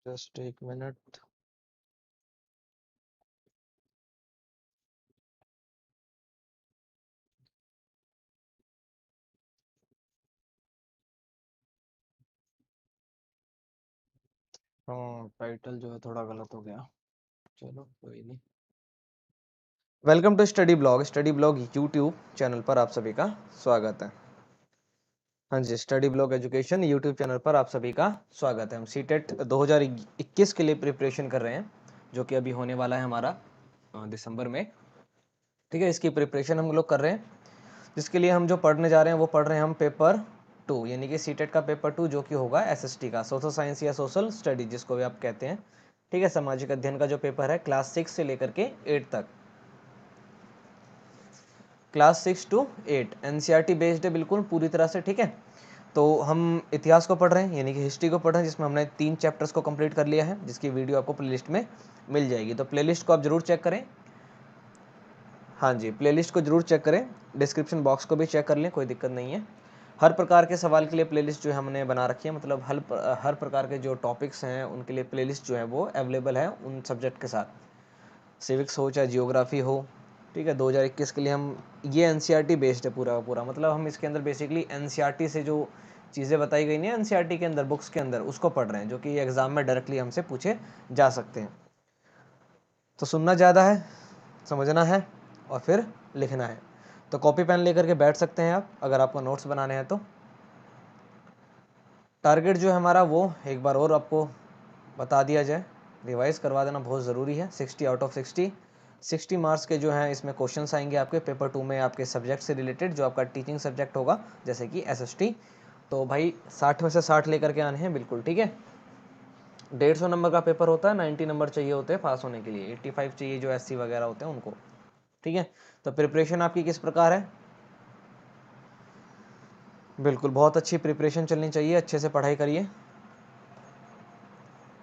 Just एक minute. हाँ, title जो है थोड़ा गलत हो गया। चलो कोई नहीं। Welcome to study blog YouTube channel पर आप सभी का स्वागत है। हाँ जी, study blog education YouTube channel पर आप सभी का स्वागत है। हम सीटेट 2021 के लिए प्रिपरेशन कर रहे हैं, जो कि अभी होने वाला है हमारा दिसंबर में। ठीक है, इसकी प्रिपरेशन हम लोग कर रहे हैं, जिसके लिए हम जो पढ़ने जा रहे हैं वो पढ़ रहे हैं हम पेपर 2, यानी कि सीटेट का पेपर 2, जो कि होगा एसएसटी का, सोशल साइंस या सोशल स्टडी जिसको भी आप कहते हैं। ठीक है, सामाजिक अध्ययन का जो पेपर है क्लास 6 से लेकर के 8 तक, क्लास 6 टू 8 एनसीईआरटी बेस्ड है बिल्कुल पूरी तरह से। ठीक है, तो हम इतिहास को पढ़ रहे हैं, यानी कि हिस्ट्री को पढ़ रहे हैं, जिसमें हमने 3 चैप्टर्स को कंप्लीट कर लिया है, जिसकी वीडियो आपको प्लेलिस्ट में मिल जाएगी। तो प्लेलिस्ट को आप जरूर चेक करें। हाँ जी, प्लेलिस्ट को जरूर चेक करें, डिस्क्रिप्शन बॉक्स को भी चेक कर लें, कोई दिक्कत नहीं है। हर प्रकार के सवाल के लिए प्लेलिस्ट जो है हमने बना रखी है, मतलब हर प्रकार के जो टॉपिक्स हैं उनके लिए प्लेलिस्ट जो है वो अवेलेबल है उन सब्जेक्ट के साथ। सिविक्स हो चाहे जियोग्राफी हो। ठीक है, 2021 के लिए हम ये एनसीईआरटी बेस्ड है पूरा का पूरा, मतलब हम इसके अंदर बेसिकली एनसीईआरटी से जो चीज़ें बताई गई हैं एनसीईआरटी के अंदर बुक्स के अंदर, उसको पढ़ रहे हैं, जो कि एग्जाम में डायरेक्टली हमसे पूछे जा सकते हैं। तो सुनना ज़्यादा है, समझना है और फिर लिखना है। तो कॉपी पेन लेकर के बैठ सकते हैं आप, अगर आपको नोट्स बनाने हैं तो। टारगेट जो है हमारा वो एक बार और आपको बता दिया जाए, रिवाइज करवा देना बहुत ज़रूरी है। 60 आउट ऑफ 60 मार्क्स के जो हैं इसमें क्वेश्चंस आएंगे आपके पेपर 2 में, आपके सब्जेक्ट से रिलेटेड, जो आपका टीचिंग सब्जेक्ट होगा, जैसे कि एसएसटी। तो भाई 60 में से 60 लेकर के आने हैं बिल्कुल। ठीक है, 150 नंबर का पेपर होता है, 90 नंबर चाहिए होते हैं पास होने के लिए, 85 चाहिए जो एससी वगैरह होते हैं उनको। ठीक है, तो प्रिपरेशन आपकी किस प्रकार है? बिल्कुल बहुत अच्छी प्रिपरेशन चलनी चाहिए, अच्छे से पढ़ाई करिए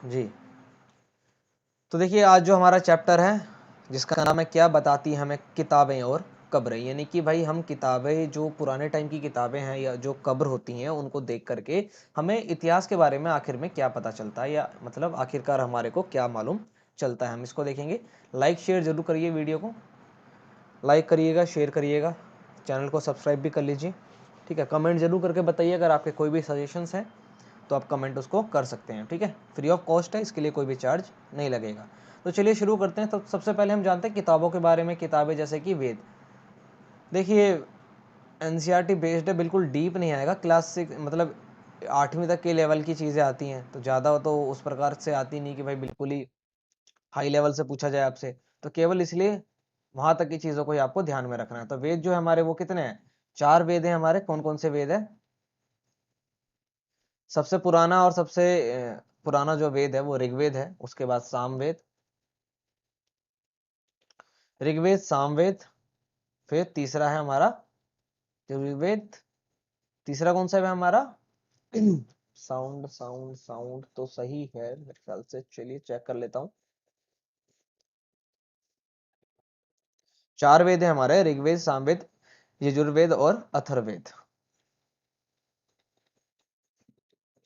जी। तो देखिए, आज जो हमारा चैप्टर है जिसका नाम है क्या बताती हैं हमें किताबें और कब्रें, यानी कि भाई हम किताबें, जो पुराने टाइम की किताबें हैं या जो कब्र होती हैं, उनको देख करके हमें इतिहास के बारे में आखिर में क्या पता चलता है, या मतलब आखिरकार हमारे को क्या मालूम चलता है, हम इसको देखेंगे। लाइक शेयर जरूर करिए, वीडियो को लाइक करिएगा, शेयर करिएगा, चैनल को सब्सक्राइब भी कर लीजिए। ठीक है, कमेंट जरूर करके बताइए, अगर आपके कोई भी सजेशंस हैं तो आप कमेंट उसको कर सकते हैं। ठीक है, फ्री ऑफ कॉस्ट है, इसके लिए कोई भी चार्ज नहीं लगेगा। तो चलिए शुरू करते हैं। तो सबसे पहले हम जानते हैं किताबों के बारे में। किताबें जैसे कि वेद, देखिए एनसीईआरटी बेस्ड है, बिल्कुल डीप नहीं आएगा। क्लास 6 मतलब 8वीं तक के लेवल की चीज़ें आती हैं, तो ज़्यादा तो उस प्रकार से आती नहीं कि भाई बिल्कुल ही हाई लेवल से पूछा जाए आपसे। तो केवल इसलिए वहां तक की चीज़ों को ही आपको ध्यान में रखना है। तो वेद जो है हमारे वो कितने हैं? 4 वेद हैं हमारे। कौन कौन से वेद है? सबसे पुराना और सबसे पुराना जो वेद है वो ऋग्वेद है, उसके बाद सामवेद, ऋग्वेद, सामवेद, फिर तीसरा है हमारा यजुर्वेद। तीसरा कौन सा है हमारा? साउंड साउंड साउंड तो सही है मेरे ख्याल से, चलिए चेक कर लेता हूँ। 4 वेद है हमारे, ऋग्वेद, सामवेद, यजुर्वेद और अथर्ववेद।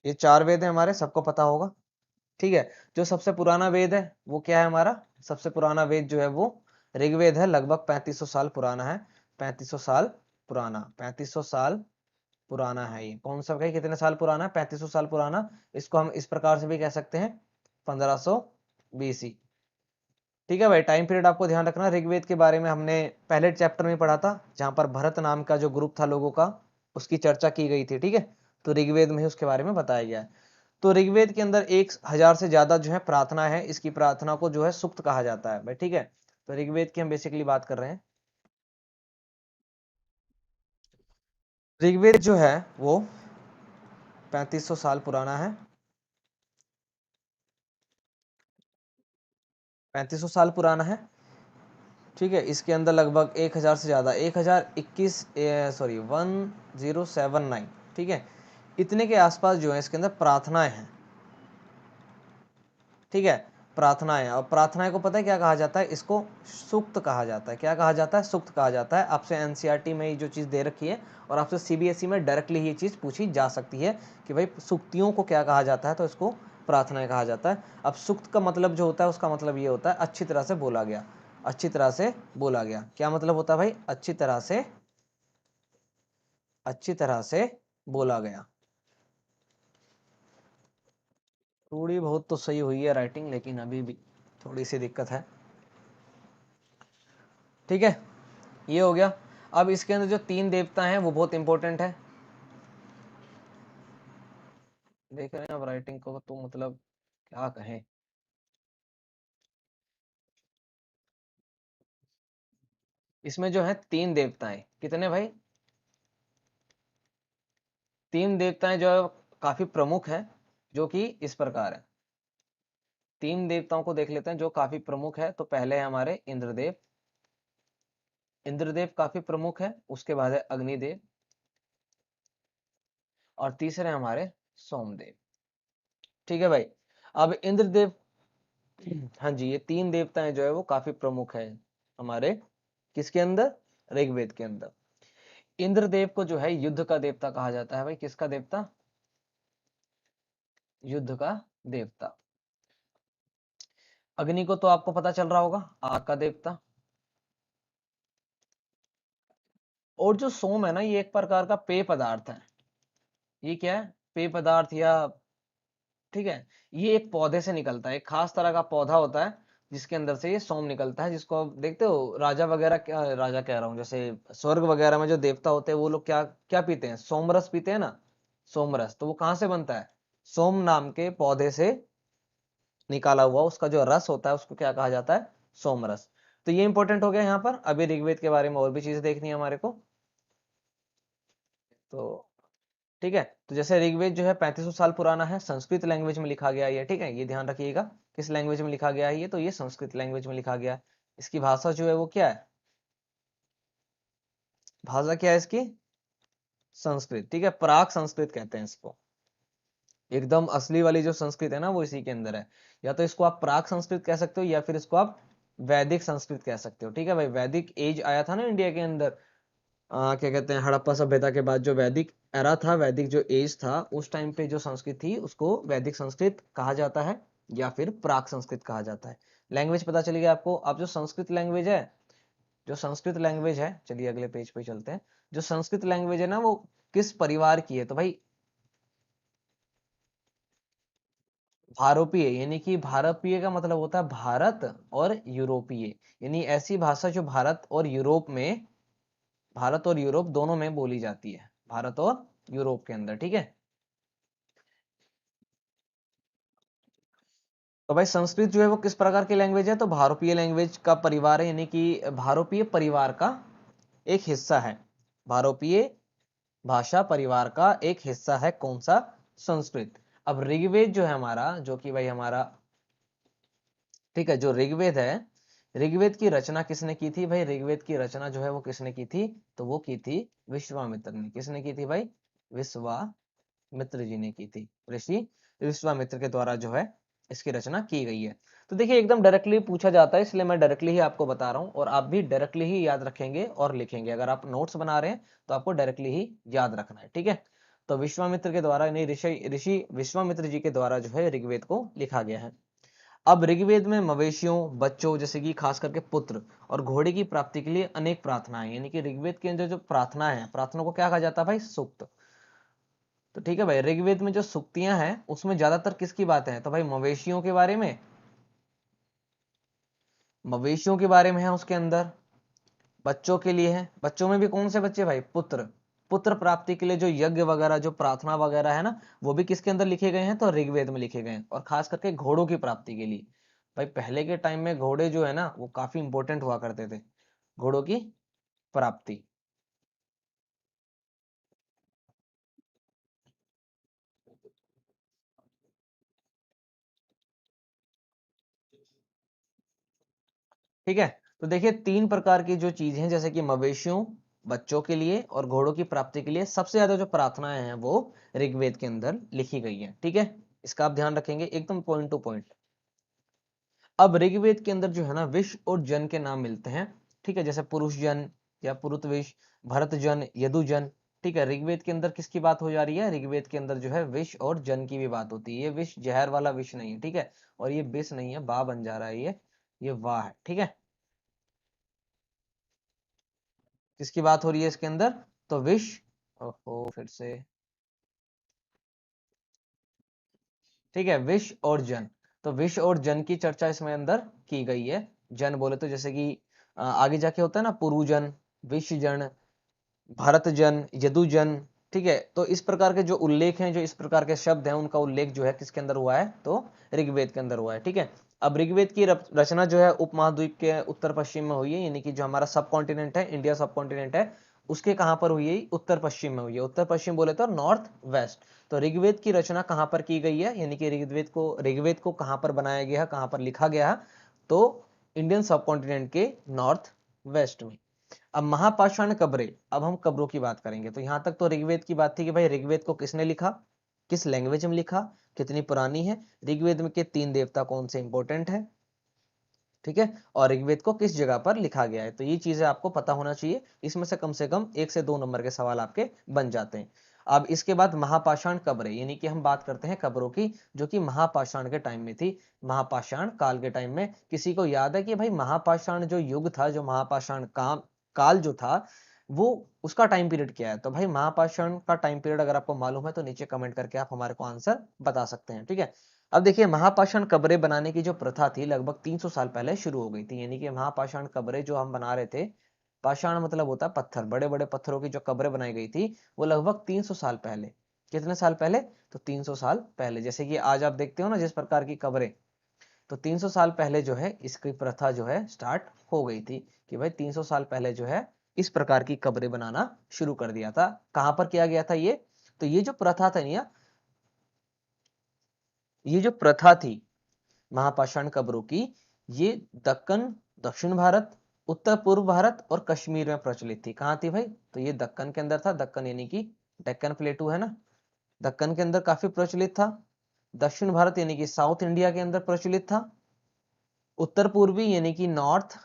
ये 4 वेद है हमारे, सबको पता होगा। ठीक है, जो सबसे पुराना वेद है वो क्या है हमारा? सबसे पुराना वेद जो है वो ऋग्वेद है, लगभग 3500 साल पुराना है। 3500 साल पुराना, 3500 साल पुराना है ये। कौन सा है, कितने साल पुराना है? 3500 साल पुराना। इसको हम इस प्रकार से भी कह सकते हैं 1500 बीसी। ठीक है भाई, टाइम पीरियड आपको ध्यान रखना। ऋग्वेद के बारे में हमने पहले चैप्टर में पढ़ा था, जहां पर भरत नाम का जो ग्रुप था लोगों का, उसकी चर्चा की गई थी। ठीक है, तो ऋग्वेद में ही उसके बारे में बताया गया है। तो ऋग्वेद के अंदर 1000 से ज्यादा जो है प्रार्थना है। इसकी प्रार्थना को जो है सुक्त कहा जाता है भाई। ठीक है, तो ऋग्वेद की हम बेसिकली बात कर रहे हैं। ऋग्वेद जो है वो 3500 साल पुराना है। 3500 साल पुराना है। ठीक है, इसके अंदर लगभग 1000 से ज़्यादा, 1021 सॉरी 1079, ठीक है, इतने के आसपास जो है इसके अंदर प्रार्थनाएं हैं। ठीक है, प्रार्थनाएं। और प्रार्थनाएं को पता है क्या कहा जाता है? इसको सूक्त कहा जाता है। क्या कहा जाता है? सूक्त कहा जाता है। आपसे एनसीईआरटी में ये जो चीज़ दे रखी है, और आपसे सीबीएसई में डायरेक्टली ये चीज़ पूछी जा सकती है कि भाई सूक्तियों को क्या कहा जाता है, तो इसको प्रार्थनाएं कहा जाता है। अब सूक्त का मतलब जो होता है उसका मतलब ये होता है अच्छी तरह से बोला गया, अच्छी तरह से बोला गया। क्या मतलब होता है भाई? अच्छी तरह से, अच्छी तरह से बोला गया। थोड़ी बहुत तो सही हुई है राइटिंग, लेकिन अभी भी थोड़ी सी दिक्कत है। ठीक है, ये हो गया। अब इसके अंदर जो 3 देवता हैं वो बहुत इंपॉर्टेंट है। देख रहे हैं अब राइटिंग को तो मतलब क्या कहें। इसमें जो है 3 देवताएं, कितने भाई? 3 देवताएं जो है काफी प्रमुख है, जो कि इस प्रकार है। 3 देवताओं को देख लेते हैं जो काफी प्रमुख है। तो पहले है हमारे इंद्रदेव, इंद्रदेव काफी प्रमुख है। उसके बाद है अग्निदेव, और तीसरे हमारे सोमदेव। ठीक है भाई। अब इंद्रदेव, हाँ जी, ये 3 देवताएं जो है वो काफी प्रमुख है हमारे किसके अंदर? ऋग्वेद के अंदर। इंद्रदेव को जो है युद्ध का देवता कहा जाता है भाई। किसका देवता? युद्ध का देवता। अग्नि को तो आपको पता चल रहा होगा, आग का देवता। और जो सोम है ना, ये एक प्रकार का पेय पदार्थ है। ये क्या है? पेय पदार्थ, या ठीक है, ये एक पौधे से निकलता है। एक खास तरह का पौधा होता है जिसके अंदर से ये सोम निकलता है, जिसको आप देखते हो राजा वगैरह, क्या राजा कह रहा हूँ, जैसे स्वर्ग वगैरह में जो देवता होते हैं वो लोग क्या क्या पीते हैं? सोमरस पीते हैं ना। सोमरस तो वो कहाँ से बनता है? सोम नाम के पौधे से निकाला हुआ उसका जो रस होता है उसको क्या कहा जाता है? सोमरस। तो ये इंपॉर्टेंट हो गया यहाँ पर। अभी ऋग्वेद के बारे में और भी चीजें देखनी है हमारे को। तो ठीक है, तो जैसे ऋग्वेद जो है 3500 साल पुराना है, संस्कृत लैंग्वेज में लिखा गया है ये। ठीक है, ये ध्यान रखिएगा। किस लैंग्वेज में लिखा गया है ये? तो ये संस्कृत लैंग्वेज में लिखा गया है। इसकी भाषा जो है वो क्या है? भाषा क्या है इसकी? संस्कृत। ठीक है, प्राक संस्कृत कहते हैं इसको। एकदम असली वाली जो संस्कृत है ना वो इसी के अंदर है। या तो इसको आप प्राक संस्कृत कह सकते हो, या फिर इसको आप वैदिक संस्कृत कह सकते हो। ठीक है भाई, वैदिक एज आया था ना इंडिया के अंदर, क्या कहते हैं, हड़प्पा सभ्यता के बाद जो वैदिक एरा था, वैदिक जो एज था, उस टाइम पे जो संस्कृत थी उसको वैदिक संस्कृत कहा जाता है, या फिर प्राक संस्कृत कहा जाता है। लैंग्वेज पता चली गई आपको। अब जो संस्कृत लैंग्वेज है, जो संस्कृत लैंग्वेज है, चलिए अगले पेज पे चलते हैं। जो संस्कृत लैंग्वेज है ना वो किस परिवार की है? तो भाई भारोपीय, यानी कि भारतीय का मतलब होता है भारत और यूरोपीय, यानी ऐसी भाषा जो भारत और यूरोप में, भारत और यूरोप दोनों में बोली जाती है, भारत और यूरोप के अंदर। ठीक है, तो भाई संस्कृत जो है वो किस प्रकार की लैंग्वेज है? तो भारोपीय लैंग्वेज का परिवार है, यानी कि भारोपीय परिवार का एक हिस्सा है। भारोपीय भाषा परिवार का एक हिस्सा है। कौन सा? संस्कृत। अब ऋग्वेद जो है हमारा, जो कि भाई हमारा, ठीक है, जो ऋग्वेद है, ऋग्वेद की रचना किसने की थी भाई? ऋग्वेद की रचना जो है वो किसने की थी? तो वो की थी विश्वामित्र ने। किसने की थी भाई? विश्वामित्र जी ने की थी। ऋषि विश्वामित्र के द्वारा जो है इसकी रचना की गई है। तो देखिए एकदम डायरेक्टली पूछा जाता है, इसलिए मैं डायरेक्टली ही आपको बता रहा हूँ, और आप भी डायरेक्टली ही याद रखेंगे और लिखेंगे। अगर आप नोट्स बना रहे हैं तो आपको डायरेक्टली ही याद रखना है। ठीक है, तो विश्वामित्र के द्वारा, यानी ऋषि ऋषि विश्वामित्र जी के द्वारा जो है ऋग्वेद को लिखा गया है। अब ऋग्वेद में मवेशियों, बच्चों, जैसे कि खास करके पुत्र और घोड़े की प्राप्ति के लिए अनेक प्रार्थनाएं, यानी कि ऋग्वेद के अंदर जो प्रार्थना है, प्रार्थना को क्या कहा जाता है भाई? सूक्त। तो ठीक है भाई, ऋग्वेद में जो सूक्तियां हैं उसमें ज्यादातर किसकी बात है? तो भाई मवेशियों के बारे में, मवेशियों के बारे में है उसके अंदर। बच्चों के लिए है, बच्चों में भी कौन से बच्चे भाई? पुत्र। पुत्र प्राप्ति के लिए जो यज्ञ वगैरह, जो प्रार्थना वगैरह है ना, वो भी किसके अंदर लिखे गए हैं? तो ऋग्वेद में लिखे गए हैं। और खास करके घोड़ों की प्राप्ति के लिए, भाई पहले के टाइम में घोड़े जो है ना वो काफी इंपॉर्टेंट हुआ करते थे। घोड़ों की प्राप्ति। ठीक है, तो देखिए 3 प्रकार की जो चीज हैं, जैसे कि मवेशियों, बच्चों के लिए और घोड़ों की प्राप्ति के लिए सबसे ज्यादा जो प्रार्थनाएं हैं वो ऋग्वेद के अंदर लिखी गई हैं। ठीक है, इसका आप ध्यान रखेंगे एकदम पॉइंट टू पॉइंट। अब ऋग्वेद के अंदर जो है ना विश्व और जन के नाम मिलते हैं। ठीक है, जैसे पुरुष जन या पुरुतविश, भरत जन, यदुजन। ठीक है। ऋग्वेद के अंदर किसकी बात हो जा रही है? ऋग्वेद के अंदर जो है विष और जन की भी बात होती है। ये विष जहर वाला विष नहीं है, ठीक है, और ये विष नहीं है, बा बन जा रहा है, ये वाह है, ठीक है। किसकी बात हो रही है इसके अंदर? तो विष, ओहो फिर से, ठीक है, विष और जन। तो विष और जन की चर्चा इसमें अंदर की गई है। जन बोले तो जैसे कि आगे जाके होता है ना, पुरुजन, विषजन, भरतजन, यदुजन, ठीक है। तो इस प्रकार के जो उल्लेख हैं, जो इस प्रकार के शब्द हैं, उनका उल्लेख जो है किसके अंदर हुआ है? तो ऋग्वेद के अंदर हुआ है, ठीक है। अब ऋग्वेद की रचना जो है उपमहाद्वीप के उत्तर पश्चिम में हुई है, यानी कि जो हमारा सब कॉन्टिनेंट है, इंडिया सब कॉन्टिनेंट है, उसके कहां पर हुई है? उत्तर पश्चिम में हुई है। उत्तर पश्चिम बोले तो नॉर्थ वेस्ट। तो ऋग्वेद की रचना कहां पर की गई है, यानी कि ऋग्वेद को कहां पर बनाया गया, कहां पर लिखा गया? तो इंडियन सब कॉन्टिनेंट के नॉर्थ वेस्ट में। अब महापाषाण कब्रें, अब हम कब्रों की बात करेंगे। तो यहां तक तो ऋग्वेद की बात थी कि भाई ऋग्वेद को किसने लिखा, किस लैंग्वेज में लिखा, कितनी पुरानी है, ऋग्वेद में के 3 देवता कौन से इंपॉर्टेंट है, ठीक है, और ऋग्वेद को किस जगह पर लिखा गया है। तो ये चीजें आपको पता होना चाहिए। इसमें से कम 1 से 2 नंबर के सवाल आपके बन जाते हैं। अब इसके बाद महापाषाण कब्रें, यानी कि हम बात करते हैं कब्रों की, जो कि महापाषाण के टाइम में थी, महापाषाण काल के टाइम में। किसी को याद है कि भाई महापाषाण जो युग था, जो महापाषाण काल जो था, वो उसका टाइम पीरियड क्या है? तो भाई महापाषाण का टाइम पीरियड अगर आपको मालूम है तो नीचे कमेंट करके आप हमारे को आंसर बता सकते हैं, ठीक है। अब देखिए, महापाषाण कब्रें बनाने की जो प्रथा थी लगभग 300 साल पहले शुरू हो गई थी। यानी कि महापाषाण कब्रें जो हम बना रहे थे, पाषाण मतलब होता है पत्थर, बड़े बड़े पत्थरों की जो कब्रें बनाई गई थी, वो लगभग 300 साल पहले। कितने साल पहले? तो 300 साल पहले। जैसे कि आज आप देखते हो ना जिस प्रकार की कब्रें, तो 300 साल पहले जो है इसकी प्रथा जो है स्टार्ट हो गई थी, कि भाई 300 साल पहले जो है इस प्रकार की कब्रें बनाना शुरू कर दिया था। कहां पर किया गया था ये? तो ये जो प्रथा था ना, ये जो प्रथा थी महापाषाण कब्रों की, ये दक्कन, दक्षिण भारत, उत्तर पूर्व भारत और कश्मीर में प्रचलित थी। कहां थी भाई? तो ये दक्कन के अंदर था। दक्कन यानी कि डेक्कन प्लेटू है ना, दक्कन के अंदर काफी प्रचलित था। दक्षिण भारत यानी कि साउथ इंडिया के अंदर प्रचलित था। उत्तर पूर्वी यानी कि नॉर्थ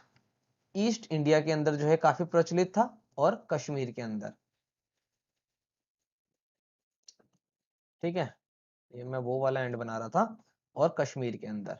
ईस्ट इंडिया के अंदर जो है काफी प्रचलित था, और कश्मीर के अंदर, ठीक है, ये मैं वो वाला एंड बना रहा था, और कश्मीर के अंदर।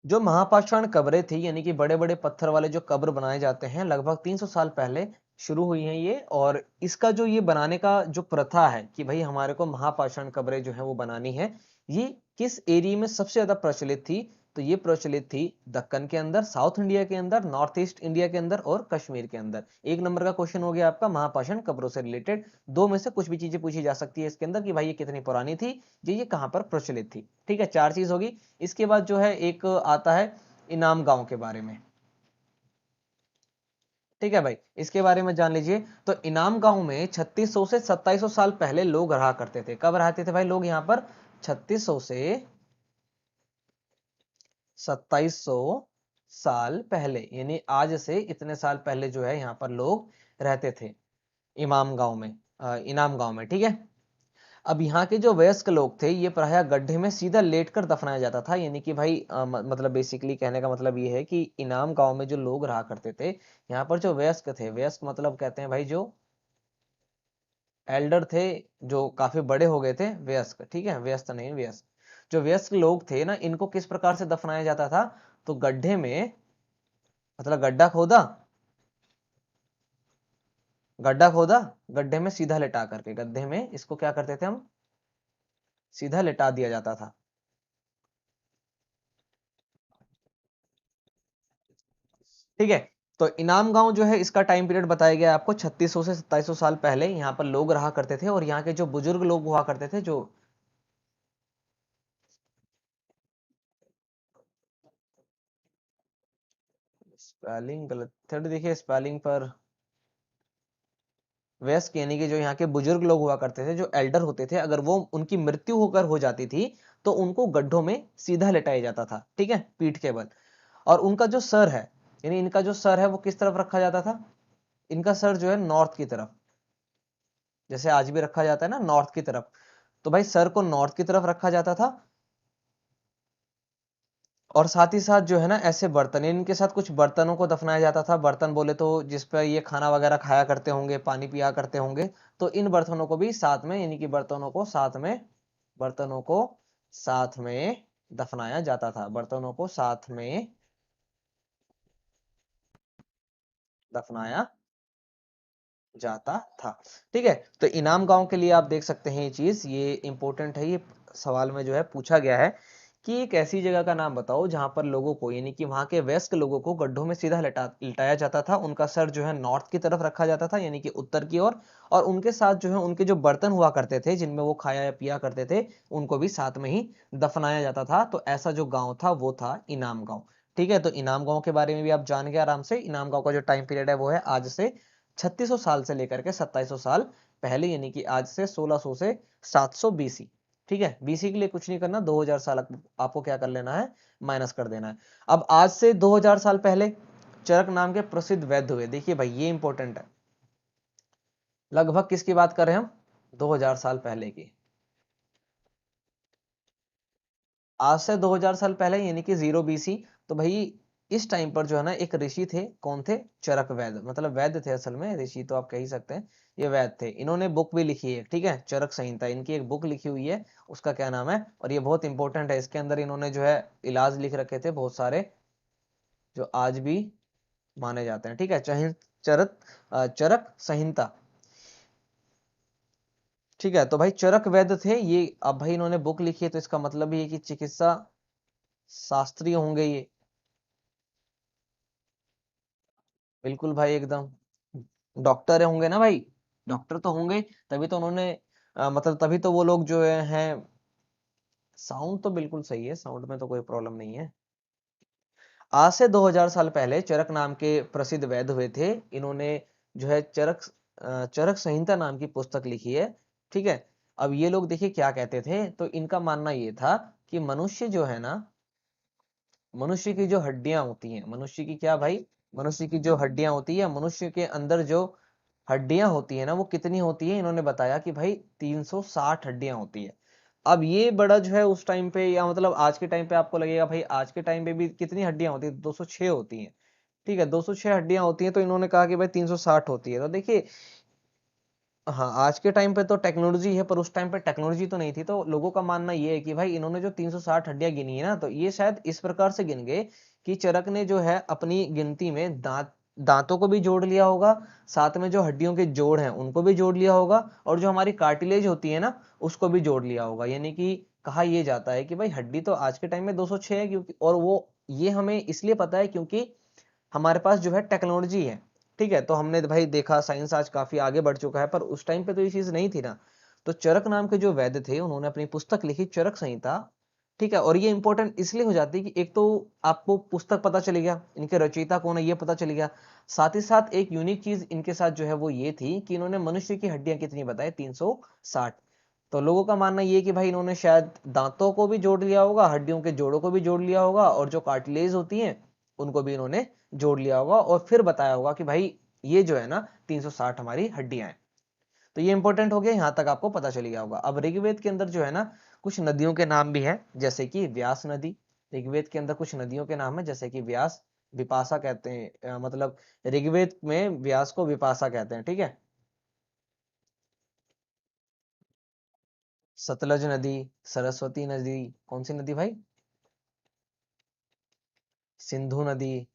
जो महापाषाण कब्रें थी, यानी कि बड़े बड़े पत्थर वाले जो कब्र बनाए जाते हैं, लगभग 300 साल पहले शुरू हुई हैं ये। और इसका जो ये बनाने का जो प्रथा है कि भाई हमारे को महापाषाण कब्रें जो है वो बनानी है, ये किस एरिया में सबसे ज्यादा प्रचलित थी? तो ये प्रचलित थी दक्कन के अंदर, साउथ इंडिया के अंदर, नॉर्थ ईस्ट इंडिया के अंदर और कश्मीर के अंदर। 1 नंबर का क्वेश्चन हो गया आपका महापाषाण कब्रों से रिलेटेड। दो में से कुछ भी चीजें पूछी जा सकती है इसके अंदर कि भाई ये कितनी पुरानी थी, ये कहां पर प्रचलित थी, ठीक है। 4 चीज होगी। इसके बाद जो है एक आता है इनाम गांव के बारे में, ठीक है भाई, इसके बारे में जान लीजिए। तो इनाम गांव में 3600 से 2700 साल पहले लोग रहा करते थे। कब रहते थे भाई लोग यहाँ पर? 3600 से 2700 साल पहले, यानी आज से इतने साल पहले जो है यहाँ पर लोग रहते थे इमाम गांव में, इनाम गांव में, ठीक है। अब यहाँ के जो वयस्क लोग थे, ये प्रायः गड्ढे में सीधा लेटकर दफनाया जाता था। यानी कि भाई मतलब बेसिकली कहने का मतलब ये है कि इनाम गांव में जो लोग रहा करते थे, यहाँ पर जो वयस्क थे, वयस्क मतलब कहते हैं भाई जो एल्डर थे, जो काफी बड़े हो गए थे, वयस्क, ठीक है, व्यस्त नहीं, वयस्क। जो वयस्क लोग थे ना, इनको किस प्रकार से दफनाया जाता था? तो गड्ढे में, मतलब गड्ढा खोदा, गड्ढा खोदा, गड्ढे में सीधा लिटा करके, गड्ढे में इसको क्या करते थे हम? सीधा लिटा दिया जाता था, ठीक है। तो इनाम गांव जो है इसका टाइम पीरियड बताया गया है आपको, 3600 से 2700 साल पहले यहाँ पर लोग रहा करते थे। और यहाँ के जो बुजुर्ग लोग हुआ करते थे, जो स्पेलिंग गलत, थोड़ी देखिए स्पेलिंग पर, वयस्क यानी कि जो यहाँ के बुजुर्ग लोग हुआ करते थे, जो एल्डर होते थे, अगर वो उनकी मृत्यु होकर हो जाती थी, तो उनको गड्ढों में सीधा लेटाया जाता था, ठीक है, पीठ के बल। और उनका जो सर है, यानी इनका जो सर है वो किस तरफ रखा जाता था? इनका सर जो है नॉर्थ की तरफ, जैसे आज भी रखा जाता है ना, नॉर्थ की तरफ। तो भाई सर को नॉर्थ की तरफ रखा जाता था, और साथ ही साथ जो है ना ऐसे बर्तन, इनके साथ कुछ बर्तनों को दफनाया जाता था। बर्तन बोले तो जिस पर ये खाना वगैरह खाया करते होंगे, पानी पिया करते होंगे, तो इन बर्तनों को भी साथ में, यानी कि बर्तनों को साथ में दफनाया जाता था। बर्तनों को साथ में दफनाया जाता था। ठीक है, तो इनाम गांव के लिए आप देख सकते हैं ये चीज, ये इंपॉर्टेंट है। ये सवाल में जो है पूछा गया है कि एक ऐसी जगह का नाम बताओ जहां पर लोगों को, यानी कि वहां के वयस्क लोगों को गड्ढों में सीधा लिटाया जाता था। उनका सर जो है नॉर्थ की तरफ रखा जाता था, यानी कि उत्तर की ओर। और उनके साथ जो है उनके जो बर्तन हुआ करते थे जिनमें वो खाया या पिया करते थे, उनको भी साथ में ही दफनाया जाता था। तो ऐसा जो गाँव था वो था इनाम गाँव। ठीक है, तो इनाम गाँव के बारे में भी आप जान गए आराम से। इनाम गाँव का जो टाइम पीरियड है वो है आज से 3600 साल से लेकर के 2700 साल पहले, यानी कि आज से 1600 से 700 बीसी। ठीक है, बीसी के लिए कुछ नहीं करना, 2000 साल आपको क्या कर लेना है, माइनस कर देना है। अब आज से 2000 साल पहले चरक नाम के प्रसिद्ध वैद्य हुए। देखिए भाई ये इंपॉर्टेंट है, लगभग किसकी बात कर रहे हैं हम, 2000 साल पहले की। आज से 2000 साल पहले यानी कि 0 BC। तो भाई इस टाइम पर जो है ना एक ऋषि थे, कौन थे, चरक वैद्य, मतलब वैद्य थे असल में, ऋषि तो आप कह ही सकते हैं, ये वैद्य थे। इन्होंने बुक भी लिखी है, ठीक है, चरक संहिता, इनकी एक बुक लिखी हुई है, उसका क्या नाम है, और ये बहुत इंपॉर्टेंट है। इसके अंदर इन्होंने जो है इलाज लिख रखे थे बहुत सारे, जो आज भी माने जाते हैं। ठीक है, चरक चरक संहिता। ठीक है, तो भाई चरक वैद्य थे ये। अब भाई इन्होंने बुक लिखी है तो इसका मतलब ये है कि चिकित्सा शास्त्री होंगे ये, बिल्कुल भाई एकदम। डॉक्टर होंगे ना भाई, डॉक्टर तो होंगे, तभी तो उन्होंने मतलब तभी तो वो लोग जो हैं। साउंड तो बिल्कुल सही है, साउंड में तो कोई प्रॉब्लम नहीं है। आज से 2000 साल पहले चरक नाम के प्रसिद्ध वैद्य हुए थे। इन्होंने जो है चरक संहिता नाम की पुस्तक लिखी है। ठीक है, अब ये लोग देखिए क्या कहते थे, तो इनका मानना ये था कि मनुष्य जो है ना, मनुष्य की जो हड्डियां होती हैं, मनुष्य की क्या भाई, मनुष्य की जो हड्डियां होती है, मनुष्य के अंदर जो हड्डियां होती है ना वो कितनी होती है, इन्होंने बताया कि भाई 360 हड्डियां होती है। अब ये बड़ा जो है उस टाइम पे, या मतलब आज के टाइम पे आपको लगेगा भाई आज के टाइम पे भी कितनी हड्डियां होती है, 206 होती हैं। ठीक है, 206 हड्डियां होती हैं, तो इन्होंने कहा कि भाई 360 होती है। तो देखिए, हाँ आज के टाइम पे तो टेक्नोलॉजी है, पर उस टाइम पे टेक्नोलॉजी तो नहीं थी। तो लोगों का मानना ये है कि भाई इन्होंने जो 360 हड्डियां गिनी है ना, तो ये शायद इस प्रकार से गिन गए कि चरक ने जो है अपनी गिनती में दांतों को भी जोड़ लिया होगा, साथ में जो हड्डियों के जोड़ हैं उनको भी जोड़ लिया होगा, और जो हमारी कार्टिलेज होती है ना उसको भी जोड़ लिया होगा। यानी कि कहा यह जाता है कि भाई हड्डी तो आज के टाइम में 206 है, क्योंकि और वो ये हमें इसलिए पता है क्योंकि हमारे पास जो है टेक्नोलॉजी है। ठीक है, तो हमने भाई देखा साइंस आज काफी आगे बढ़ चुका है, पर उस टाइम पे तो ये चीज नहीं थी ना। तो चरक नाम के जो वैद्य थे उन्होंने अपनी पुस्तक लिखी चरक संहिता। ठीक है, और ये इंपॉर्टेंट इसलिए हो जाती है कि एक तो आपको पुस्तक पता चल गया, इनके रचयिता कौन है ये पता चल गया, साथ ही साथ एक यूनिक चीज इनके साथ जो है वो ये थी कि इन्होंने मनुष्य की हड्डियां कितनी बताई, 360। तो लोगों का मानना ये कि भाई इन्होंने शायद दांतों को भी जोड़ लिया होगा, हड्डियों के जोड़ों को भी जोड़ लिया होगा, और जो कार्टिलेज होती हैं उनको भी इन्होंने जोड़ लिया होगा, और फिर बताया होगा कि भाई ये जो है ना 360 हमारी हड्डियां हैं। तो ये इंपॉर्टेंट हो गया, यहां तक आपको पता चल गया होगा। अब ऋग्वेद के अंदर जो है ना कुछ नदियों के नाम भी हैं, जैसे कि व्यास नदी। ऋग्वेद के अंदर कुछ नदियों के नाम है, जैसे कि व्यास, विपाशा कहते हैं, मतलब ऋग्वेद में व्यास को विपाशा कहते हैं। ठीक है, सतलज नदी, सरस्वती नदी, कौन सी नदी भाई, सिंधु नदी,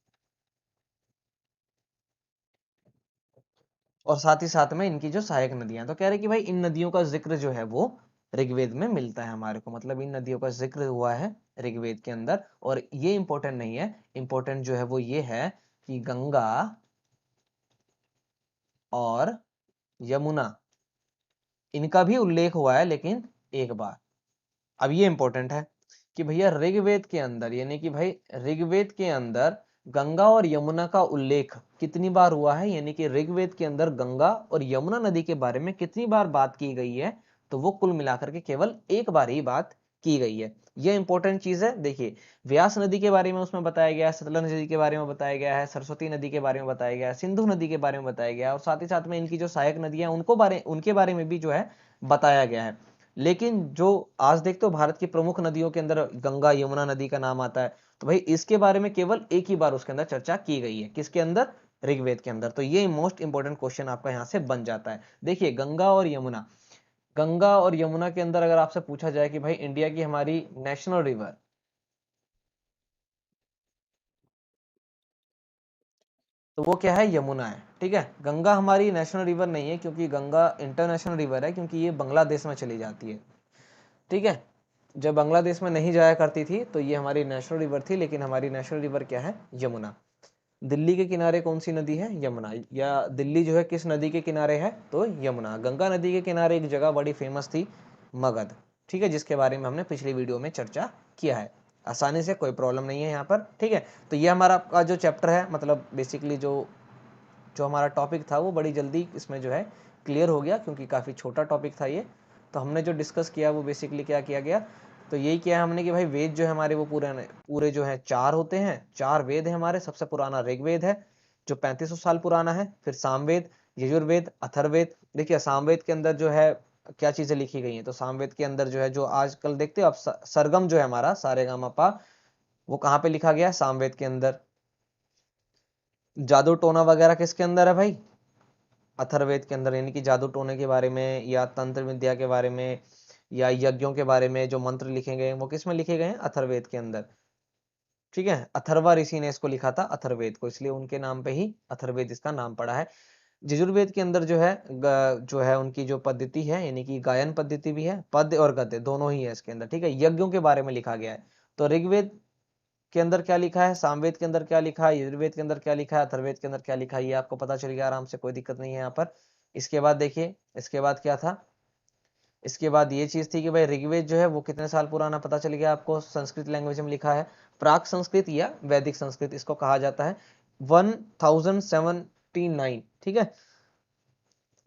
और साथ ही साथ में इनकी जो सहायक नदियां। तो कह रहे कि भाई इन नदियों का जिक्र जो है वो ऋग्वेद में मिलता है हमारे को, मतलब इन नदियों का जिक्र हुआ है ऋग्वेद के अंदर। और ये इंपॉर्टेंट नहीं है, इंपॉर्टेंट जो है वो ये है कि गंगा और यमुना, इनका भी उल्लेख हुआ है, लेकिन एक बार। अब ये इंपॉर्टेंट है कि भैया ऋग्वेद के अंदर, यानी कि भाई ऋग्वेद के अंदर गंगा और यमुना का उल्लेख कितनी बार हुआ है, यानी कि ऋग्वेद के अंदर गंगा और यमुना नदी के बारे में कितनी बार बात की गई है, तो वो कुल मिलाकर के केवल एक बार ही बात की गई है। ये इंपॉर्टेंट चीज है। देखिए, व्यास नदी के बारे में उसमें बताया गया है, सतलज नदी के बारे में बताया गया है, सरस्वती नदी के बारे में बताया गया है, सिंधु नदी के बारे में बताया गया है, और साथ ही साथ में इनकी जो सहायक नदियां उनके बारे में भी जो है बताया गया है। लेकिन जो आज देखते हो भारत की प्रमुख नदियों के अंदर गंगा यमुना नदी का नाम आता है, तो भाई इसके बारे में केवल एक ही बार उसके अंदर चर्चा की गई है, किसके अंदर, ऋग्वेद के अंदर। तो ये मोस्ट इंपॉर्टेंट क्वेश्चन आपका यहाँ से बन जाता है। देखिए गंगा और यमुना, गंगा और यमुना के अंदर अगर आपसे पूछा जाए कि भाई इंडिया की हमारी नेशनल रिवर, तो वो क्या है, यमुना है। ठीक है, गंगा हमारी नेशनल रिवर नहीं है, क्योंकि गंगा इंटरनेशनल रिवर है, क्योंकि ये बांग्लादेश में चली जाती है। ठीक है, जब बांग्लादेश में नहीं जाया करती थी तो ये हमारी नेशनल रिवर थी, लेकिन हमारी नेशनल रिवर क्या है, यमुना। दिल्ली के किनारे कौन सी नदी है, यमुना। या दिल्ली जो है किस नदी के किनारे है, तो यमुना। गंगा नदी के किनारे एक जगह बड़ी फेमस थी, मगध। ठीक है, जिसके बारे में हमने पिछली वीडियो में चर्चा किया है, आसानी से, कोई प्रॉब्लम नहीं है यहाँ पर। ठीक है, तो ये हमारा आपका जो चैप्टर है, मतलब बेसिकली जो जो हमारा टॉपिक था वो बड़ी जल्दी इसमें जो है क्लियर हो गया, क्योंकि काफ़ी छोटा टॉपिक था ये। तो हमने जो डिस्कस किया वो बेसिकली क्या किया गया, तो यही किया है हमने कि भाई वेद जो है हमारे वो पूरे पूरे जो है 4 होते हैं, 4 वेद है हमारे। सबसे पुराना ऋग्वेद है जो 3500 साल पुराना है, फिर सामवेद, यजुर्वेद, अथर्ववेद। देखिए सामवेद के अंदर जो है क्या चीजें लिखी गई हैं, तो सामवेद के अंदर जो है, जो आजकल देखते हो आप सरगम जो है हमारा सारेगामापा, वो कहाँ पे लिखा गया है, सामवेद के अंदर। जादू टोना वगैरह किसके अंदर है भाई, अथर्ववेद के अंदर। यानी कि जादू टोने के बारे में या तंत्र विद्या के बारे में या यज्ञों के बारे में जो मंत्र लिखे गए हैं वो किस में लिखे गए हैं, अथर्ववेद के अंदर। ठीक है, अथर्वा ऋषि ने इसको लिखा था अथर्ववेद को, इसलिए उनके नाम पे ही अथर्ववेद इसका नाम पड़ा है। यजुर्वेद के अंदर जो है जो है उनकी जो पद्धति है, यानी कि गायन पद्धति भी है, पद्य और गद्य दोनों ही है इसके अंदर। ठीक है, यज्ञों के बारे में लिखा गया है। तो ऋग्वेद के अंदर क्या लिखा है, सामवेद के अंदर क्या लिखा है, यजुर्वेद के अंदर क्या लिखा है, अथर्ववेद के अंदर क्या लिखा है, ये आपको पता चल गया आराम से, कोई दिक्कत नहीं है यहाँ पर। इसके बाद देखिए, इसके बाद क्या था, इसके बाद ये चीज थी कि भाई ऋग्वेद जो है वो कितने साल पुराना पता चल गया आपको, संस्कृत लैंग्वेज में लिखा है। प्राक संस्कृत या वैदिक संस्कृत इसको कहा जाता है। 1079, ठीक है,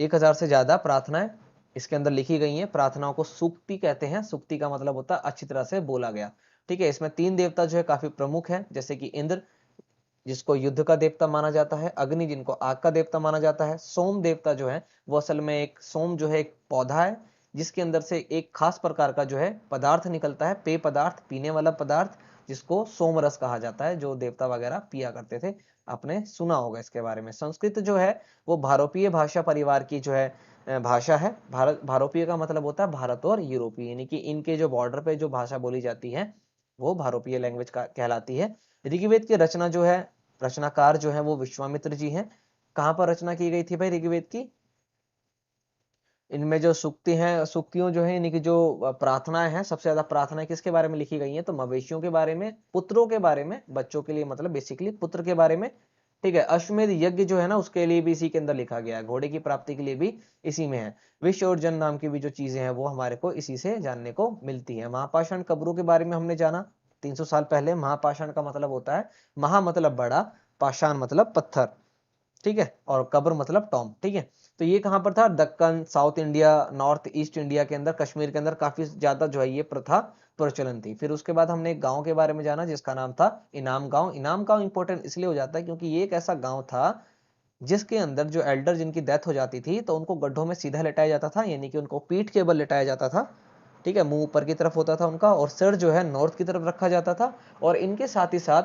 1000 से ज्यादा प्रार्थनाएं इसके अंदर लिखी गई हैं। प्रार्थनाओं को सूक्ति कहते हैं, सूक्ति का मतलब होता है अच्छी तरह से बोला गया। ठीक है, इसमें 3 देवता जो है काफी प्रमुख है, जैसे कि इंद्र जिसको युद्ध का देवता माना जाता है, अग्नि जिनको आग का देवता माना जाता है, सोम देवता जो है वो असल में एक सोम जो है एक पौधा है, जिसके अंदर से एक खास प्रकार का जो है पदार्थ निकलता है, पेय पदार्थ, पीने वाला पदार्थ, जिसको सोम रस कहा जाता है, जो देवता वगैरह पिया करते थे। आपने सुना होगा इसके बारे में। संस्कृत जो है वो भारतीय भाषा परिवार की जो है भाषा है। भारतीय का मतलब होता है भारत और यूरोपीय, यानी कि इनके जो बॉर्डर पे जो भाषा बोली जाती है वो भारतीय लैंग्वेज का कहलाती है। ऋग्वेद की रचना जो है, रचनाकार जो है वो विश्वामित्र जी हैं। कहां पर रचना की गई थी भाई ऋग्वेद की, इनमें जो सूक्ति हैं, सूक्तियों जो है, इनकी जो प्रार्थनाएं हैं, सबसे ज्यादा प्रार्थनाएं किसके बारे में लिखी गई हैं, तो मवेशियों के बारे में, पुत्रों के बारे में, बच्चों के लिए मतलब बेसिकली पुत्र के बारे में। ठीक है, अश्वमेध यज्ञ जो है ना उसके लिए भी इसी के अंदर लिखा गया है, घोड़े की प्राप्ति के लिए भी इसी में है। विश्व और जन नाम की भी जो चीजें हैं वो हमारे को इसी से जानने को मिलती है। महापाषाण कब्रों के बारे में हमने जाना 300 साल पहले। महापाषाण का मतलब होता है, महा मतलब बड़ा, पाषाण मतलब पत्थर, ठीक है, और कब्र मतलब टॉम। ठीक है, तो ये कहां पर था, Deccan, south India, north east India के अंदर, कश्मीर के अंदर काफी ज्यादा जो है ये प्रथा प्रचलन थी। फिर उसके बाद हमने एक गांव के बारे में जाना जिसका नाम था इनाम गांव। इनाम गांव इंपॉर्टेंट इसलिए हो जाता है क्योंकि ये एक ऐसा गांव था जिसके अंदर जो एल्डर जिनकी डेथ हो जाती थी तो उनको गड्ढों में सीधा लेटाया जाता था, यानी कि उनको पीठ के बल लेटाया जाता था। ठीक है, मुंह ऊपर की तरफ होता था उनका, और सिर जो है नॉर्थ की तरफ रखा जाता था, और इनके साथ ही साथ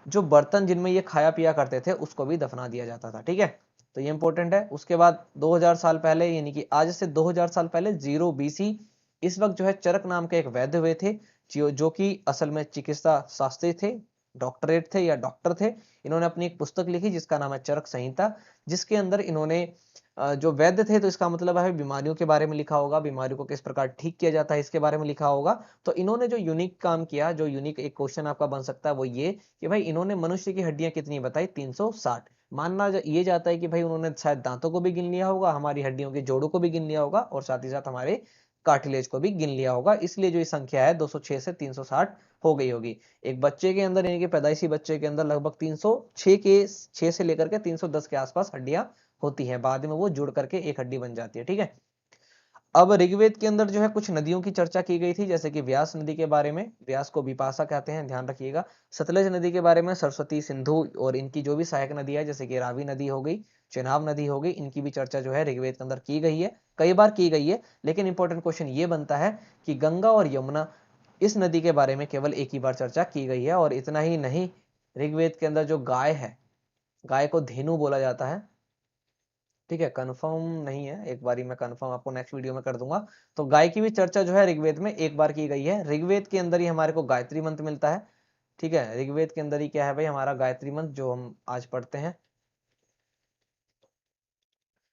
जो बर्तन जिनमें ये खाया पिया करते थे उसको भी दफना दिया जाता था। ठीक है, तो ये इंपॉर्टेंट है। उसके बाद 2000 साल पहले, यानी कि आज से 2000 साल पहले, 0 BC, इस वक्त जो है चरक नाम के एक वैद्य हुए थे, जो कि असल में चिकित्सा शास्त्री थे, डॉक्टरेट थे या डॉक्टर थे। इन्होंने अपनी एक पुस्तक लिखी जिसका नाम है चरक संहिता, जिसके अंदर इन्होंने जो वैद्य थे, तो इसका मतलब है बीमारियों के बारे में लिखा होगा, बीमारियों को किस प्रकार ठीक किया जाता है इसके बारे में लिखा होगा। तो इन्होंने जो यूनिक काम किया, जो यूनिक एक क्वेश्चन आपका बन सकता है वो ये कि भाई इन्होंने मनुष्य की हड्डियां कितनी बताई, 360। मानना ये जाता है कि भाई उन्होंने शायद दांतों को भी गिन लिया होगा, हमारी हड्डियों के जोड़ों को भी गिन लिया होगा, और साथ ही साथ हमारे कार्टिलेज को भी गिन लिया होगा, इसलिए जो ये संख्या है 206 से 360 हो गई होगी। एक बच्चे के अंदर, यानी कि पैदाइशी बच्चे के अंदर लगभग 306 के 6 से लेकर के 310 के आसपास हड्डियां होती है, बाद में वो जुड़ करके एक हड्डी बन जाती है। ठीक है, अब ऋग्वेद के अंदर जो है कुछ नदियों की चर्चा की गई थी, जैसे कि व्यास नदी के बारे में, व्यास को विपाशा कहते हैं, ध्यान रखिएगा। सतलज नदी के बारे में, सरस्वती, सिंधु और इनकी जो भी सहायक नदी है, जैसे कि रावी नदी हो गई, चेनाब नदी हो गई, इनकी भी चर्चा जो है ऋग्वेद के अंदर की गई है, कई बार की गई है। लेकिन इंपॉर्टेंट क्वेश्चन ये बनता है कि गंगा और यमुना इस नदी के बारे में केवल एक ही बार चर्चा की गई है। और इतना ही नहीं, ऋग्वेद के अंदर जो गाय है, गाय को धेनु बोला जाता है। ठीक है, कंफर्म नहीं है, एक बारी मैं कंफर्म आपको नेक्स्ट वीडियो में कर दूंगा। तो गाय की भी चर्चा जो है ऋग्वेद में एक बार की गई है। ऋग्वेद के अंदर ही हमारे को गायत्री मंत्र मिलता है। ठीक है, ऋग्वेद के अंदर ही क्या है भाई, हमारा गायत्री मंत्र जो हम आज पढ़ते हैं।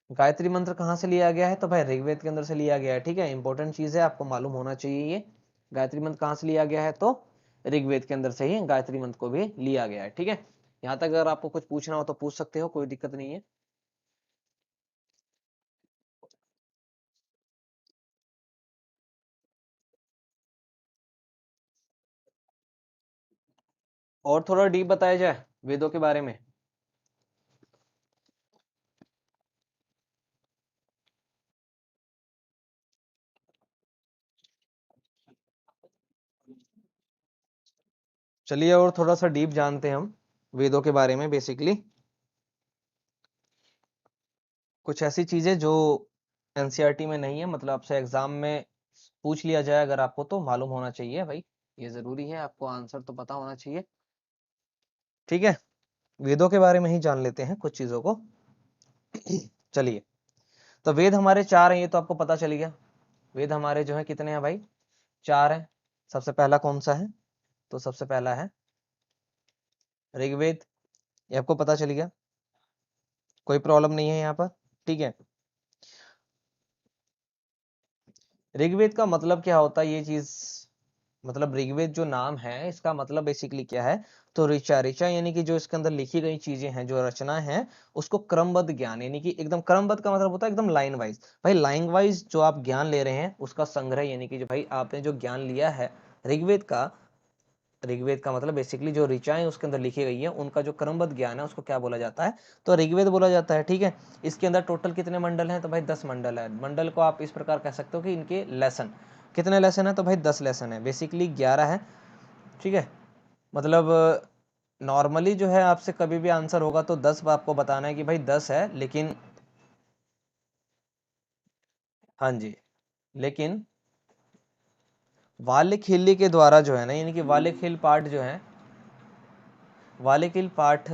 गायत्री मंत्र कहाँ से लिया गया है, तो भाई ऋग्वेद के अंदर से लिया गया है। ठीक है, इंपॉर्टेंट चीज है, आपको मालूम होना चाहिए ये। गायत्री मंत्र कहाँ से लिया गया है, तो ऋग्वेद के अंदर से ही गायत्री मंत्र को भी लिया गया है। ठीक है, यहाँ तक अगर आपको कुछ पूछना हो तो पूछ सकते हो, कोई दिक्कत नहीं है। और थोड़ा डीप बताया जाए वेदों के बारे में। चलिए और थोड़ा सा डीप जानते हैं हम वेदों के बारे में। बेसिकली कुछ ऐसी चीजें जो एनसीईआरटी में नहीं है, मतलब आपसे एग्जाम में पूछ लिया जाए अगर आपको, तो मालूम होना चाहिए भाई, ये जरूरी है, आपको आंसर तो पता होना चाहिए। ठीक है, वेदों के बारे में ही जान लेते हैं कुछ चीजों को। चलिए, तो वेद हमारे चार हैं, ये तो आपको पता चल गया। वेद हमारे जो है कितने हैं भाई, चार हैं। सबसे पहला कौन सा है, तो सबसे पहला है ऋग्वेद, ये आपको पता चल गया, कोई प्रॉब्लम नहीं है यहाँ पर। ठीक है, ऋग्वेद का मतलब क्या होता है, ये चीज, मतलब ऋग्वेद जो नाम है इसका मतलब बेसिकली क्या है, तो ऋचा, ऋचा यानी कि जो इसके अंदर लिखी गई चीजें हैं, जो रचना है, उसको क्रमबद्ध ज्ञान, यानी कि एकदम क्रमबद्ध का मतलब होता है एकदम लाइन वाइज। भाई लाइन वाइज जो आप ज्ञान ले रहे हैं उसका संग्रह, यानी कि जो भाई आपने जो ज्ञान लिया है ऋग्वेद का, ऋग्वेद का मतलब बेसिकली जो ऋचाएं उसके अंदर लिखी गई है उनका जो क्रमबद्ध ज्ञान है उसको क्या बोला जाता है, तो ऋग्वेद बोला जाता है। ठीक है, इसके अंदर टोटल कितने मंडल हैं, तो भाई 10 मंडल है। मंडल को आप इस प्रकार कह सकते हो कि इनके लेसन, कितने लेसन है, तो भाई 10 लेसन है, बेसिकली 11 है। ठीक है, मतलब नॉर्मली जो है आपसे कभी भी आंसर होगा तो 10 आपको बताना है कि भाई 10 है, लेकिन हाँ जी, लेकिन वाल्यखिल्य के द्वारा जो है ना, यानी कि वाल्यखिल पाठ जो है, वाल्यखिल पाठ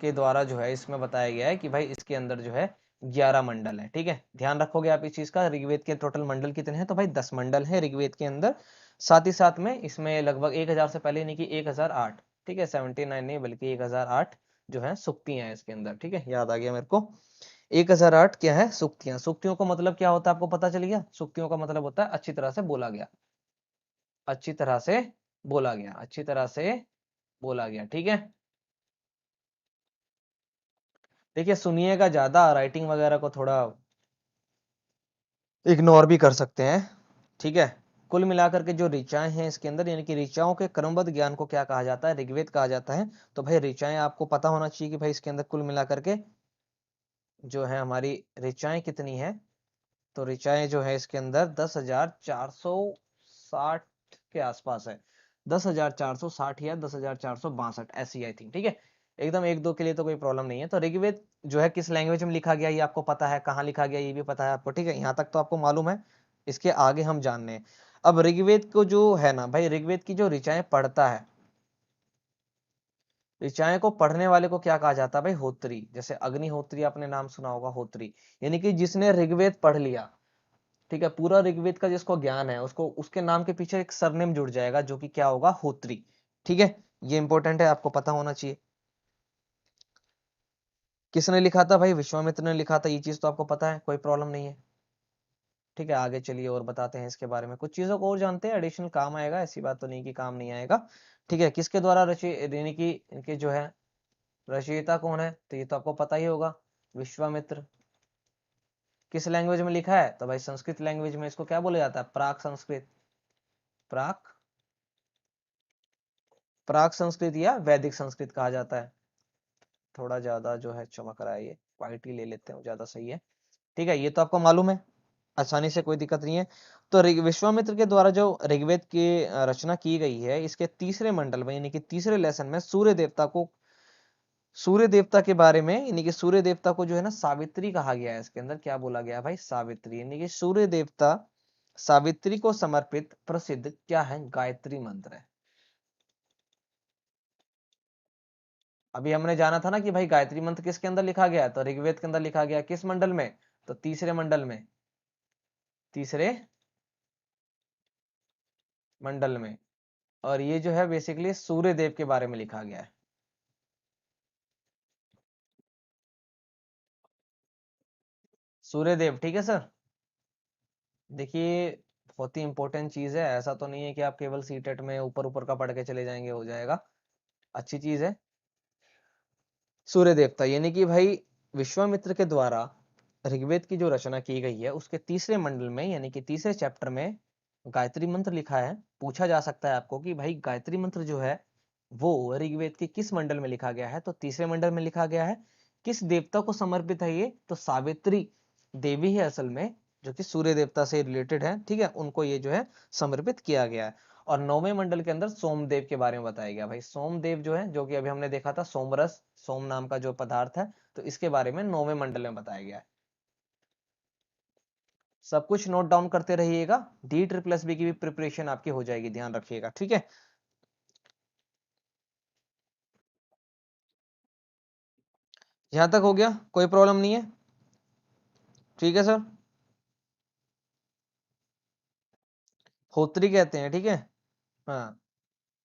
के द्वारा जो है इसमें बताया गया है कि भाई इसके अंदर जो है 11 मंडल है। ठीक है, ध्यान रखोगे आप इस चीज का। ऋग्वेद के टोटल मंडल कितने हैं, तो भाई 10 मंडल है ऋग्वेद के अंदर। साथ ही साथ में इसमें लगभग 1000 से पहले, यानी कि 1008, ठीक है 79 नहीं बल्कि 1008 जो है सुक्तियां हैं इसके अंदर। ठीक है, याद आ गया मेरे को, 1008 क्या है, सुक्तियां। सुक्तियों का मतलब क्या होता है आपको पता चल गया, सुक्तियों का मतलब होता है अच्छी तरह से बोला गया, अच्छी तरह से बोला गया, अच्छी तरह से बोला गया। ठीक है, देखिए सुनिएगा ज्यादा, राइटिंग वगैरह को थोड़ा इग्नोर भी कर सकते हैं। ठीक है, कुल मिलाकर के जो ऋचाएं हैं इसके अंदर, यानी कि ऋचाओं के क्रमबद्ध ज्ञान को क्या कहा जाता है, ऋग्वेद कहा जाता है। तो भाई ऋचाएं आपको पता होना चाहिए कि भाई इसके अंदर कुल मिलाकर के जो है हमारी ऋचाएं कितनी है, तो ऋचाएं जो है इसके अंदर 10,460 के आसपास है, 10,460 या 10,462 ऐसी आई थिंक। ठीक है, एकदम एक दो के लिए तो कोई प्रॉब्लम नहीं है। तो ऋग्वेद जो है किस लैंग्वेज में लिखा गया ये आपको पता है, कहाँ लिखा गया ये भी पता है आपको। ठीक है, यहाँ तक तो आपको मालूम है, इसके आगे हम जानने हैं। अब ऋग्वेद को जो है ना भाई, ऋग्वेद की जो ऋचाएं पढ़ता है, ऋचाएं को पढ़ने वाले को क्या कहा जाता है भाई, होत्री। जैसे अग्निहोत्री आपने नाम सुना होगा, होत्री, यानी कि जिसने ऋग्वेद पढ़ लिया। ठीक है, पूरा ऋग्वेद का जिसको ज्ञान है उसको, उसके नाम के पीछे एक सरनेम जुड़ जाएगा जो कि क्या होगा, होत्री। ठीक है, ये इंपॉर्टेंट है, आपको पता होना चाहिए। किसने लिखा था भाई, विश्वामित्र ने लिखा था, ये चीज तो आपको पता है, कोई प्रॉब्लम नहीं है। ठीक है, आगे चलिए और बताते हैं इसके बारे में, कुछ चीजों को और जानते हैं, एडिशनल काम आएगा, ऐसी बात तो नहीं कि काम नहीं आएगा। ठीक है, किसके द्वारा रचित, यानी कि इनके जो है रचयिता कौन है, तो ये तो आपको पता ही होगा, विश्वामित्र। किस लैंग्वेज में लिखा है, तो भाई संस्कृत लैंग्वेज में, इसको क्या बोला जाता है, प्राक संस्कृत, प्राक, प्राक संस्कृत या वैदिक संस्कृत कहा जाता है। थोड़ा ज्यादा जो है चमक रहा है, ये व्हाइट ही ले लेते हैं, ज्यादा सही है। ठीक है, ये तो आपको मालूम है, आसानी से, कोई दिक्कत नहीं है। तो विश्वामित्र के द्वारा जो ऋग्वेद की रचना की गई है, इसके तीसरे मंडल में, यानी कि तीसरे लेसन में सूर्य देवता को, सूर्य देवता के बारे में, यानी कि सूर्य देवता को जो है ना सावित्री कहा गया है। इसके अंदर क्या बोला गया है भाई, सावित्री, यानी कि सूर्य देवता सावित्री को समर्पित प्रसिद्ध क्या है गायत्री मंत्र है। अभी हमने जाना था ना कि भाई गायत्री मंत्र किसके अंदर लिखा गया है, तो ऋग्वेद के अंदर लिखा गया, किस मंडल में, तो तीसरे मंडल में, तीसरे मंडल में। और ये जो है बेसिकली सूर्य देव के बारे में लिखा गया है। सूर्य देव, ठीक है सर। देखिए बहुत ही इंपॉर्टेंट चीज है, ऐसा तो नहीं है कि आप केवल सीटेट में ऊपर ऊपर का पढ़ के चले जाएंगे हो जाएगा, अच्छी चीज है। सूर्य देवता यानी कि भाई विश्वामित्र के द्वारा ऋग्वेद की जो रचना की गई है उसके तीसरे मंडल में यानी कि तीसरे चैप्टर में गायत्री मंत्र लिखा है। पूछा जा सकता है आपको कि भाई गायत्री मंत्र जो है वो ऋग्वेद के किस मंडल में लिखा गया है, तो तीसरे मंडल में लिखा गया है। किस देवता को समर्पित है ये, तो सावित्री देवी है असल में, जो कि सूर्य देवता से रिलेटेड है, ठीक है, उनको ये जो है समर्पित किया गया है। और नौवें मंडल के अंदर सोमदेव के बारे में बताया गया। भाई सोमदेव जो है, जो कि अभी हमने देखा था सोमरस, सोम नाम का जो पदार्थ है, तो इसके बारे में नौवें मंडल में बताया गया है। सब कुछ नोट डाउन करते रहिएगा, डी ट्रिपल एस बी की भी प्रिपरेशन आपकी हो जाएगी, ध्यान रखिएगा, ठीक है। यहां तक हो गया, कोई प्रॉब्लम नहीं है, ठीक है सर। होत्री कहते हैं, ठीक है। हाँ,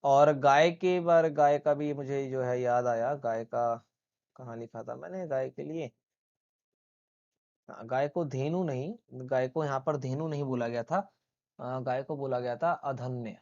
और गाय के बारे, गाय का भी मुझे जो है याद आया, गाय का कहाँ लिखा था मैंने गाय के लिए। हाँ, गाय को धेनु नहीं, गाय को यहाँ पर धेनु नहीं बोला गया था, गाय को बोला गया था अधन्य,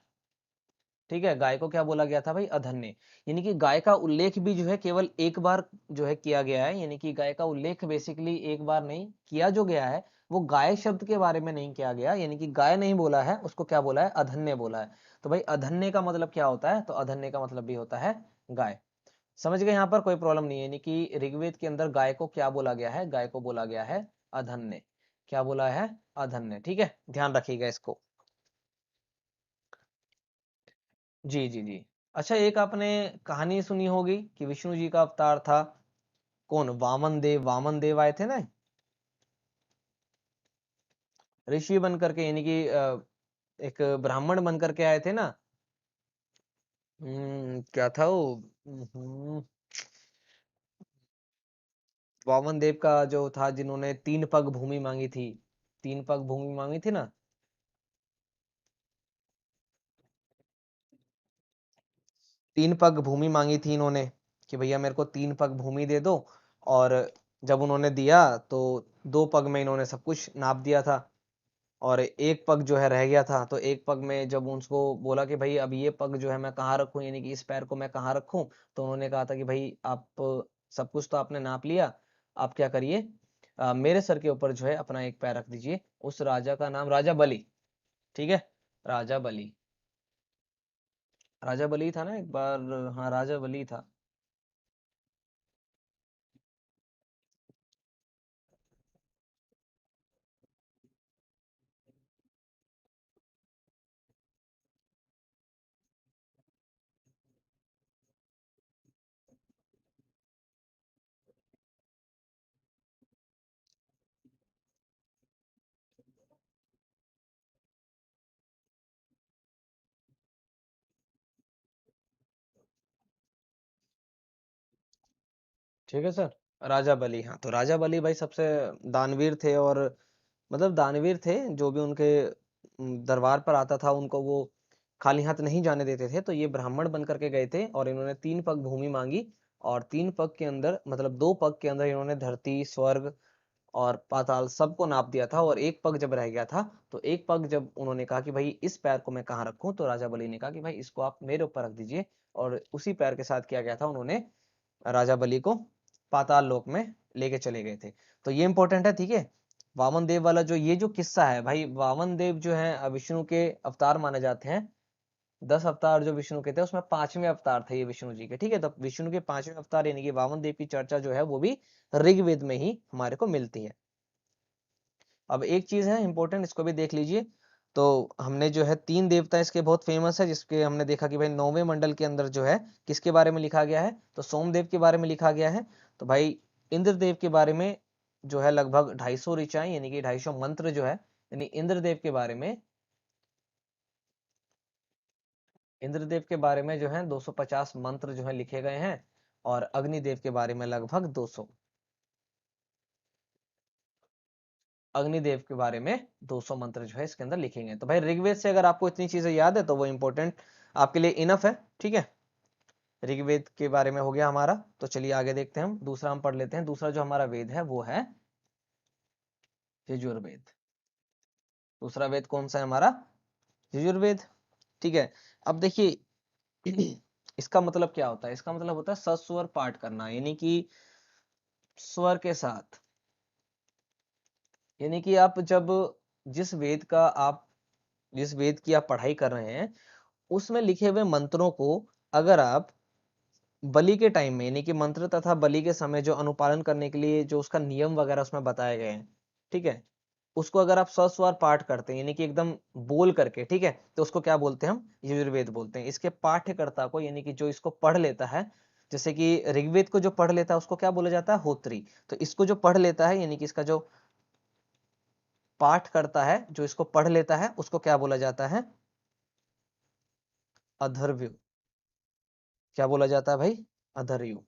ठीक है। गाय को क्या बोला गया था भाई, अधन्य। यानी कि गाय का उल्लेख भी जो है केवल एक बार जो है किया गया है, यानी कि गाय का उल्लेख बेसिकली एक बार नहीं किया, जो गया है वो गाय शब्द के बारे में नहीं किया गया, यानी कि गाय नहीं बोला है उसको, क्या बोला है, अधन्य बोला है। तो भाई अधन्य का मतलब क्या होता है, तो अधन्य का मतलब भी होता है गाय। समझ गए, यहाँ पर कोई प्रॉब्लम नहीं है। यानी कि ऋग्वेद के अंदर गाय को क्या बोला गया है, गाय को बोला गया है अधन्य। क्या बोला है, अधन्य, ठीक है, ध्यान रखिएगा इसको। जी जी जी। अच्छा, एक आपने कहानी सुनी होगी कि विष्णु जी का अवतार था कौन, वामन देव। वामन देव आए थे ना ऋषि बन करके, यानी कि एक ब्राह्मण बन करके आए थे ना। क्या था वो, वामन देव का जो था, जिन्होंने 3 पग भूमि मांगी थी, 3 पग भूमि मांगी थी ना। 3 पग भूमि मांगी थी इन्होंने कि भैया मेरे को 3 पग भूमि दे दो। और जब उन्होंने दिया तो 2 पग में इन्होंने सब कुछ नाप दिया था, और 1 पग जो है रह गया था। तो 1 पग में जब उनको बोला कि भाई अब ये पग जो है मैं कहाँ रखूं, यानी कि इस पैर को मैं कहाँ रखूं, तो उन्होंने कहा था कि भाई आप सब कुछ तो आपने नाप लिया, आप क्या करिए, मेरे सर के ऊपर जो है अपना एक पैर रख दीजिए। उस राजा का नाम राजा बलि, ठीक है, राजा बलि। राजा बलि था ना एक बार, हाँ राजा बलि था। ठीक है सर, राजा बलि, हाँ तो राजा बलि भाई सबसे दानवीर थे, और मतलब दानवीर थे, जो भी उनके दरबार पर आता था उनको वो खाली हाथ नहीं जाने देते थे। तो ये ब्राह्मण बन करके गए थे और इन्होंने 3 पग भूमि मांगी, और 3 पग के अंदर मतलब 2 पग के अंदर इन्होंने धरती स्वर्ग और पाताल सबको नाप दिया था। और 1 पग जब रह गया था, तो 1 पग जब उन्होंने कहा कि भाई इस पैर को मैं कहाँ रखूं, तो राजा बलि ने कहा कि भाई इसको आप मेरे ऊपर रख दीजिए। और उसी पैर के साथ किया गया था, उन्होंने राजा बलि को पाताल लोक में लेके चले गए थे। तो ये इंपॉर्टेंट है, ठीक है। वामन देव वाला जो ये जो किस्सा है भाई, वामन देव जो है विष्णु के अवतार माने जाते हैं। 10 अवतार जो विष्णु के थे उसमें 5वें अवतार थे ये विष्णु जी के, ठीक है। तो विष्णु के 5वें अवतार यानी कि वामन देव की चर्चा जो है वो भी ऋग्वेद में ही हमारे को मिलती है। अब एक चीज है इंपॉर्टेंट, इसको भी देख लीजिए। तो हमने जो है 3 देवता इसके बहुत फेमस है, जिसके हमने देखा कि भाई 9वें मंडल के अंदर जो है किसके बारे में लिखा गया है, तो सोमदेव के बारे में लिखा गया है। तो भाई इंद्रदेव के बारे में जो है लगभग 250 ऋचाएं यानी कि 250 मंत्र जो है यानी इंद्रदेव के बारे में, इंद्रदेव के बारे में जो है 250 मंत्र जो है लिखे गए हैं, और अग्निदेव के बारे में लगभग 200, अग्निदेव के बारे में 200 मंत्र जो है इसके अंदर लिखे गए। तो भाई ऋग्वेद से अगर आपको इतनी चीजें याद है तो वो इंपॉर्टेंट आपके लिए इनफ है, ठीक है। ऋग्वेद के बारे में हो गया हमारा। तो चलिए आगे देखते हैं, हम दूसरा हम पढ़ लेते हैं। दूसरा जो हमारा वेद है वो है यजुर्वेद। दूसरा वेद कौन सा है हमारा? यजुर्वेद, ठीक है। अब देखिए इसका मतलब क्या होता है? इसका मतलब होता है सस्वर पाठ करना, यानी कि स्वर के साथ, यानी कि आप जब जिस वेद का आप जिस वेद की आप पढ़ाई कर रहे हैं उसमें लिखे हुए मंत्रों को अगर आप बलि के टाइम में, यानी कि मंत्र तथा बलि के समय जो अनुपालन करने के लिए जो उसका नियम वगैरह उसमें बताए गए हैं, ठीक है, उसको अगर आप सस्वर पाठ करते हैं, यानी कि एकदम बोल करके, ठीक है, तो उसको क्या बोलते हैं? हम यजुर्वेद बोलते हैं। इसके पाठ्यकर्ता को, यानी कि जो इसको पढ़ लेता है, जैसे कि ऋग्वेद को जो पढ़ लेता है उसको क्या बोला जाता है? होत्री। तो इसको जो पढ़ लेता है, यानी कि इसका जो पाठ करता है, जो इसको पढ़ लेता है, उसको क्या बोला जाता है? अधर्व्यु। क्या बोला जाता है भाई? अधर्यु।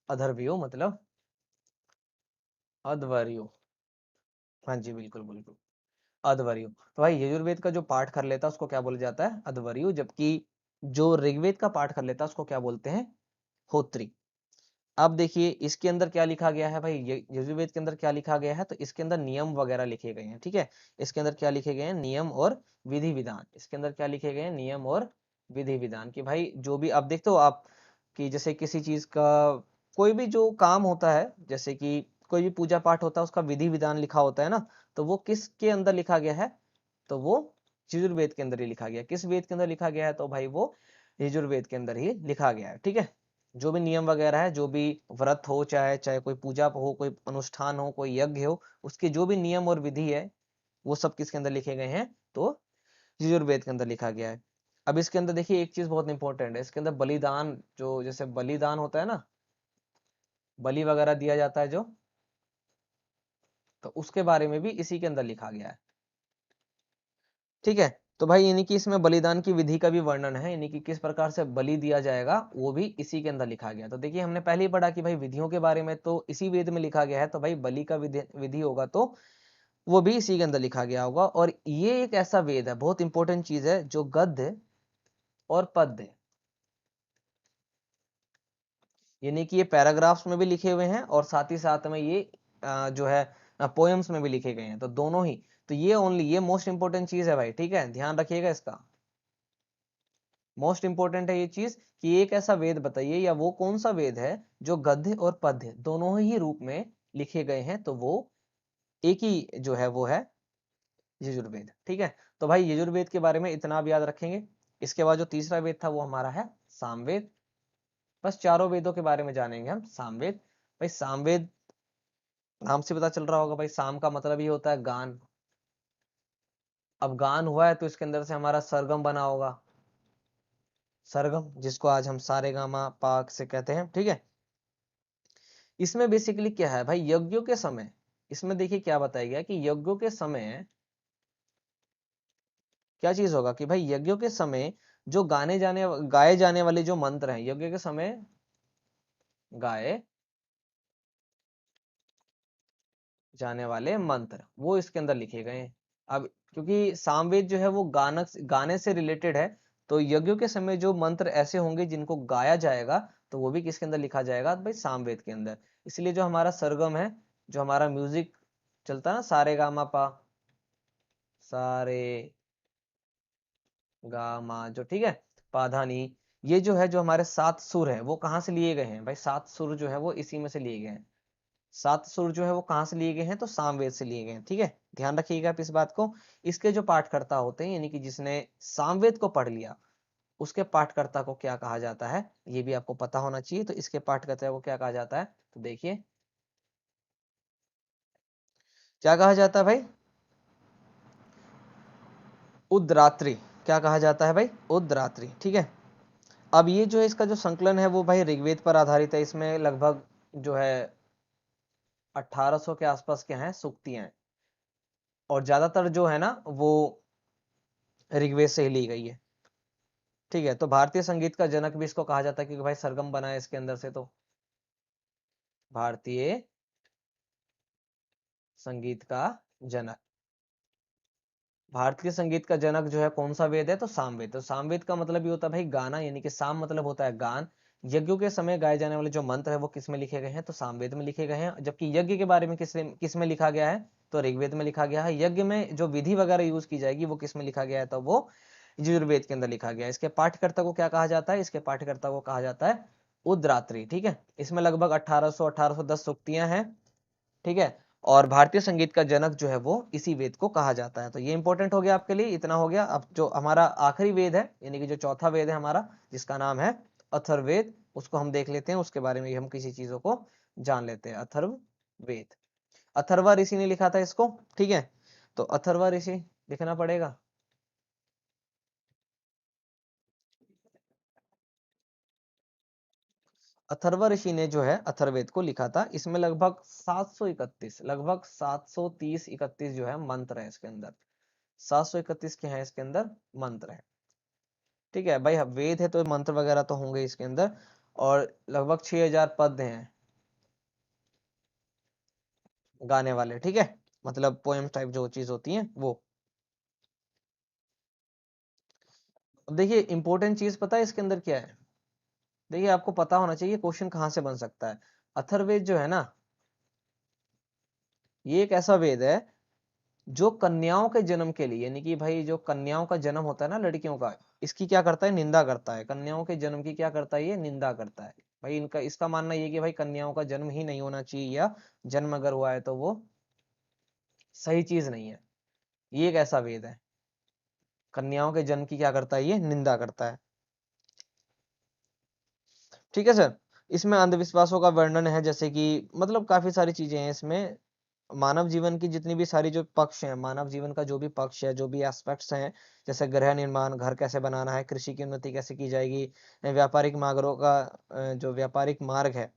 अधर्व्यु मतलब अध्वर्यु। हाँ जी, बिल्कुल बिल्कुल, अध्वर्यु। तो भाई यजुर्वेद का जो पाठ कर लेता है उसको क्या बोला जाता है? अध्वर्यु। जबकि जो ऋग्वेद का पाठ कर लेता है उसको क्या बोलते हैं? होत्री। अब देखिए इसके अंदर क्या लिखा गया है भाई, यजुर्वेद के अंदर क्या लिखा गया है? तो इसके अंदर नियम वगैरह लिखे गए हैं, ठीक है। इसके अंदर क्या लिखे गए हैं? नियम और विधि विधान। इसके अंदर क्या लिखे गए हैं? नियम और विधि विधान। कि भाई जो भी आप देखते हो आप, कि जैसे किसी चीज का कोई भी जो काम होता है, जैसे कि कोई भी पूजा पाठ होता है, उसका विधि विधान लिखा होता है ना, तो वो किसके अंदर लिखा गया है? तो वो यजुर्वेद के अंदर ही लिखा गया। किस वेद के अंदर लिखा गया है? तो भाई वो यजुर्वेद के अंदर ही लिखा गया है, ठीक है। जो भी नियम वगैरह है, जो भी व्रत हो, चाहे चाहे कोई पूजा हो, कोई अनुष्ठान हो, कोई यज्ञ हो, उसके जो भी नियम और विधि है वो सब किसके अंदर लिखे गए हैं? तो यजुर्वेद के अंदर लिखा गया है। अब इसके अंदर देखिए एक चीज बहुत इंपॉर्टेंट है, इसके अंदर बलिदान, जो जैसे बलिदान होता है ना, बलि वगैरह दिया जाता है जो, तो उसके बारे में भी इसी के अंदर लिखा गया है, ठीक है। तो भाई यानी कि इसमें बलिदान की विधि का भी वर्णन है, यानी कि किस प्रकार से बलि दिया जाएगा वो भी इसी के अंदर लिखा गया। तो देखिए हमने पहले ही पढ़ा कि भाई विधियों के बारे में तो इसी वेद में लिखा गया है, तो भाई बलि का विधि विधि होगा तो वो भी इसी के अंदर लिखा गया होगा। और ये एक ऐसा वेद है, बहुत इंपॉर्टेंट चीज है, जो गद्य और पद्य, यानी कि ये पैराग्राफ्स में भी लिखे हुए हैं और साथ ही साथ में ये जो है पोएम्स में भी लिखे गए हैं, तो दोनों ही। तो ये ओनली, ये मोस्ट इंपॉर्टेंट चीज है भाई, ठीक है, ध्यान रखिएगा इसका। मोस्ट इंपॉर्टेंट है ये चीज कि एक ऐसा वेद बताइए, या वो कौन सा वेद है जो गद्य और पद्य दोनों ही रूप में लिखे गए हैं, तो वो एक ही जो है वो है यजुर्वेद, ठीक है। तो भाई यजुर्वेद के बारे में इतना आप याद रखेंगे। इसके बाद जो तीसरा वेद था वो हमारा है सामवेद। बस चारों वेदों के बारे में जानेंगे हम। सामवेद, भाई सामवेद नाम से पता चल रहा होगा भाई, साम का मतलब ही होता है गान। अब गान हुआ है तो इसके अंदर से हमारा सरगम बना होगा, सरगम जिसको आज हम सारे गामा पाक से कहते हैं, ठीक है। इसमें बेसिकली क्या है भाई, यज्ञों के समय, इसमें देखिए क्या बताया गया कि यज्ञों के समय क्या चीज होगा कि भाई यज्ञों के समय जो गाए जाने वाले जो मंत्र हैं, यज्ञ के समय गाए जाने वाले मंत्र वो इसके अंदर लिखे गए हैं। अब क्योंकि सामवेद जो है वो गाने से रिलेटेड है, तो यज्ञों के समय जो मंत्र ऐसे होंगे जिनको गाया जाएगा, तो वो भी किसके अंदर लिखा जाएगा? भाई सामवेद के अंदर। इसलिए जो हमारा सरगम है, जो हमारा म्यूजिक चलता है ना, सारे गामा पा, सारे गा मा, जो ठीक है, पाधानी, ये जो है, जो हमारे 7 सुर है वो कहाँ से लिए गए हैं भाई? 7 सुर जो है वो इसी में से लिए गए हैं। 7 सुर जो है वो कहाँ से लिए गए हैं? तो सामवेद से लिए गए हैं, ठीक है। ध्यान रखिएगा आप इस बात को। इसके जो पाठकर्ता होते हैं, यानी कि जिसने सामवेद को पढ़ लिया, उसके पाठकर्ता को क्या कहा जाता है, ये भी आपको पता होना चाहिए। तो इसके पाठकर्ता को क्या कहा जाता है? तो देखिए क्या कहा जाता है भाई? उद्रात्री। क्या कहा जाता है भाई? उद्रात्री, ठीक है। अब ये जो है इसका जो संकलन है वो भाई ऋग्वेद पर आधारित है। इसमें लगभग जो है 1800 के आसपास के हैं सूक्तियां हैं। और ज्यादातर जो है ना वो ऋग्वेद से ही ली गई है। ठीक है, तो भारतीय संगीत का जनक भी इसको कहा जाता है, क्योंकि भाई सरगम बना है इसके अंदर से। तो भारतीय संगीत का जनक, भारतीय संगीत का जनक जो है कौन सा वेद है? तो सामवेद। तो सामवेद का मतलब ये होता है भाई गाना, यानी कि साम मतलब होता है गान। यज्ञों के समय गाए जाने वाले जो मंत्र है वो किस में लिखे गए हैं? तो सामवेद में लिखे गए हैं। जबकि यज्ञ के बारे में किस में लिखा गया है? तो ऋग्वेद में लिखा गया है। यज्ञ में जो विधि वगैरह यूज की जाएगी वो किस में लिखा गया है? तो वो यजुर्वेद के अंदर लिखा गया है। इसके पाठकर्ता को क्या कहा जाता है? इसके पाठकर्ता को कहा जाता है उद्रात्री। ठीक है, इसमें लगभग 1810 सूक्तियां हैं। ठीक है, और भारतीय संगीत का जनक जो है वो इसी वेद को कहा जाता है। तो ये इंपॉर्टेंट हो गया आपके लिए, इतना हो गया। अब जो हमारा आखिरी वेद है, यानी कि जो चौथा वेद है हमारा, जिसका नाम है अथर्ववेद, उसको हम देख लेते हैं। उसके बारे में हम किसी चीजों को जान लेते हैं। अथर्ववेद, अथर्वा ऋषि ने लिखा था इसको। ठीक है, तो अथर्वा ऋषि लिखना पड़ेगा। अथर्व ऋषि ने जो है अथर्ववेद को लिखा था। इसमें लगभग 731, लगभग 730-31 जो है मंत्र है इसके अंदर। 731 के हैं इसके अंदर मंत्र है। ठीक है भाई, वेद है तो मंत्र वगैरह तो होंगे इसके अंदर। और लगभग 6000 पद हैं गाने वाले। ठीक है, मतलब पोएम टाइप जो चीज होती है वो। अब देखिए इंपॉर्टेंट चीज पता है इसके अंदर क्या है? देखिए आपको पता होना चाहिए क्वेश्चन कहाँ से बन सकता है। अथर्ववेद जो है ना, ये एक ऐसा वेद है जो कन्याओं के जन्म के लिए, यानी कि भाई जो कन्याओं का जन्म होता है ना, लड़कियों का, इसकी क्या करता है? निंदा करता है। कन्याओं के जन्म की क्या करता है? ये निंदा करता है। भाई इनका इसका मानना ये कि भाई कन्याओं का जन्म ही नहीं होना चाहिए, या जन्म अगर हुआ है तो वो सही चीज नहीं है। ये एक ऐसा वेद है, कन्याओं के जन्म की क्या करता है? ये निंदा करता है। ठीक है सर, इसमें अंधविश्वासों का वर्णन है, जैसे कि मतलब काफी सारी चीजें हैं इसमें। मानव जीवन की जितनी भी सारी जो पक्ष हैं, मानव जीवन का जो भी पक्ष है, जो भी एस्पेक्ट्स हैं, जैसे गृह निर्माण, घर कैसे बनाना है, कृषि की उन्नति कैसे की जाएगी, व्यापारिक मार्गों का जो व्यापारिक मार्ग है,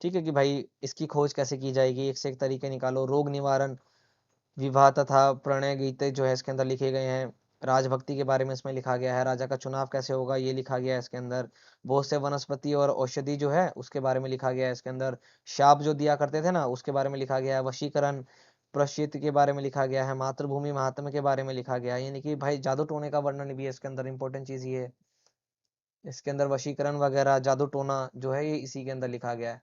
ठीक है, कि भाई इसकी खोज कैसे की जाएगी, एक से एक तरीके निकालो, रोग निवारण, विवाह तथा प्रणय गीत जो है इसके अंदर लिखे गए हैं। राजभक्ति के बारे में इसमें लिखा गया है। राजा का चुनाव कैसे होगा ये लिखा गया है इसके अंदर। बहुत से वनस्पति और औषधि जो है उसके बारे में लिखा गया है इसके अंदर। शाप जो दिया करते थे ना उसके बारे में लिखा गया है। वशीकरण प्रश्चित के बारे में लिखा गया है। मातृभूमि महात्म्य के बारे में लिखा गया है, यानी कि भाई जादू टोने का वर्णन भी है इसके अंदर। इंपॉर्टेंट चीज ये है, इसके अंदर वशीकरण वगैरह जादू टोना जो है ये इसी के अंदर लिखा गया है।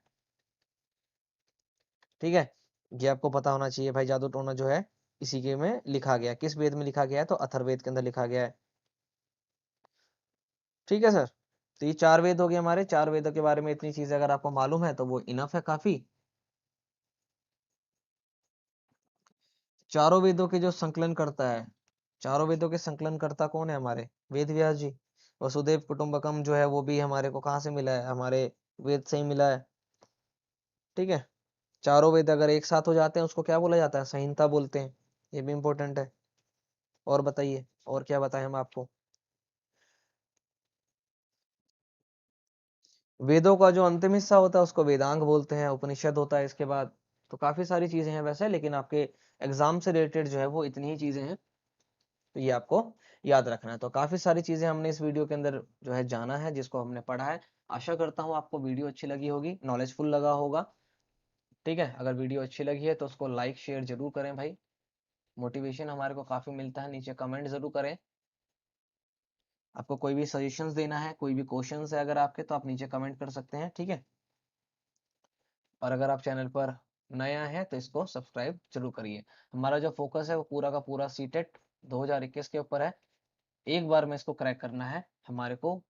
ठीक है, ये आपको पता होना चाहिए भाई, जादू टोना जो है इसी के में लिखा गया है। किस वेद में लिखा गया है? तो अथर्ववेद के अंदर लिखा गया है। ठीक है सर, तो ये चार वेद हो गए हमारे। चार वेदों के बारे में इतनी चीजें अगर आपको मालूम है तो वो इनफ है काफी। चारों वेदों के जो संकलन करता है, चारों वेदों के संकलन करता कौन है? हमारे वेद व्यास जी। वसुदेव कुटुंबकम जो है वो भी हमारे को कहाँ से मिला है? हमारे वेद से ही मिला है। ठीक है, चारों वेद अगर एक साथ हो जाते हैं उसको क्या बोला जाता है? संहिता बोलते हैं। ये भी इंपॉर्टेंट है। और बताइए, और क्या बताएं हम आपको? वेदों का जो अंतिम हिस्सा होता है उसको वेदांग बोलते हैं। उपनिषद होता है इसके बाद। तो काफी सारी चीजें हैं वैसे, लेकिन आपके एग्जाम से रिलेटेड जो है वो इतनी ही चीजें हैं, तो ये आपको याद रखना है। तो काफी सारी चीजें हमने इस वीडियो के अंदर जो है जाना है, जिसको हमने पढ़ा है। आशा करता हूँ आपको वीडियो अच्छी लगी होगी, नॉलेजफुल लगा होगा। ठीक है, अगर वीडियो अच्छी लगी है तो उसको लाइक शेयर जरूर करें भाई, मोटिवेशन हमारे को काफी मिलता है। नीचे कमेंट जरूर करें। आपको कोई भी सजेशंस देना है, कोई भी क्वेश्चंस है अगर आपके, तो आप नीचे कमेंट कर सकते हैं। ठीक है, और अगर आप चैनल पर नया है तो इसको सब्सक्राइब जरूर करिए। हमारा जो फोकस है वो पूरा का पूरा सीटेट 2021 के ऊपर है। एक बार में इसको क्रैक करना है हमारे को।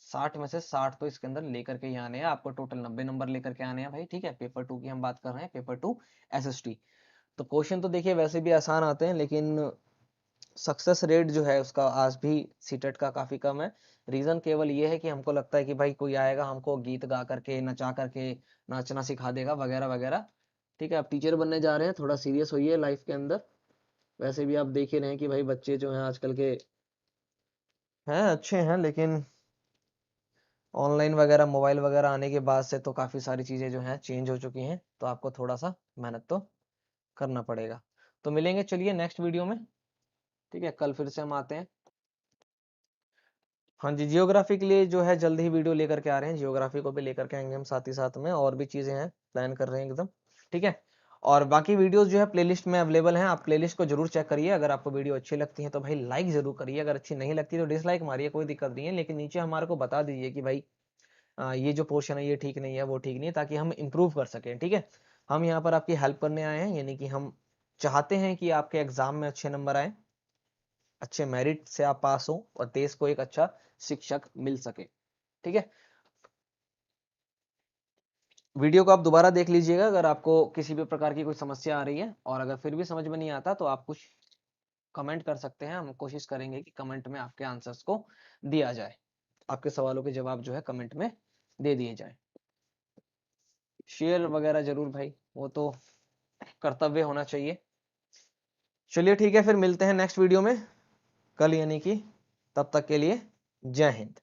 60 में से 60 तो इसके अंदर लेकर के ही आने हैं। आपको टोटल 90 नंबर लेकर के आने हैं भाई। ठीक है, पेपर 2 की हम बात कर रहे हैं, पेपर 2 एसएसटी। तो क्वेश्चन तो देखिए वैसे भी आसान आते हैं, लेकिन सक्सेस रेट जो है उसका आज भी सीटेट का काफी कम है। रीजन केवल ये है कि हमको लगता है कि भाई कोई आएगा हमको गीत गा करके, नचा करके, नाचना सिखा देगा वगैरह वगैरह। ठीक है, आप टीचर बनने जा रहे हैं, थोड़ा सीरियस होइए लाइफ के अंदर। वैसे भी आप देख ही रहे हैं कि भाई बच्चे जो हैं आजकल के हैं अच्छे हैं, लेकिन ऑनलाइन वगैरह मोबाइल वगैरह आने के बाद से तो काफी सारी चीजें जो हैं चेंज हो चुकी हैं। तो आपको थोड़ा सा मेहनत तो करना पड़ेगा। तो मिलेंगे चलिए नेक्स्ट वीडियो में, ठीक है, कल फिर से हम आते हैं। हाँ जी, जियोग्राफी के लिए जो है जल्द ही वीडियो लेकर के आ रहे हैं, जियोग्राफी को भी लेकर के आएंगे हम साथ ही साथ में, और भी चीजें हैं प्लान कर रहे हैं एकदम, ठीक है। और बाकी वीडियोस जो है प्लेलिस्ट में अवेलेबल हैं, आप प्लेलिस्ट को जरूर चेक करिए। अगर आपको वीडियो अच्छी लगती है तो भाई लाइक जरूर करिए, अगर अच्छी नहीं लगती तो डिसलाइक मारिए, कोई दिक्कत नहीं है, लेकिन नीचे हमारे को बता दीजिए कि भाई ये जो पोर्शन है ये ठीक नहीं है, वो ठीक नहीं है, ताकि हम इम्प्रूव कर सकें, ठीक है। हम यहाँ पर आपकी हेल्प करने आए हैं, यानी कि हम चाहते हैं कि आपके एग्जाम में अच्छे नंबर आए, अच्छे मेरिट से आप पास हो और देश को एक अच्छा शिक्षक मिल सके, ठीक है। वीडियो को आप दोबारा देख लीजिएगा अगर आपको किसी भी प्रकार की कोई समस्या आ रही है, और अगर फिर भी समझ में नहीं आता तो आप कुछ कमेंट कर सकते हैं, हम कोशिश करेंगे कि कमेंट में आपके आंसर्स को दिया जाए, आपके सवालों के जवाब जो है कमेंट में दे दिए जाए। शेयर वगैरह जरूर भाई, वो तो कर्तव्य होना चाहिए। चलिए ठीक है, फिर मिलते हैं नेक्स्ट वीडियो में कल, यानी कि तब तक के लिए जय हिंद।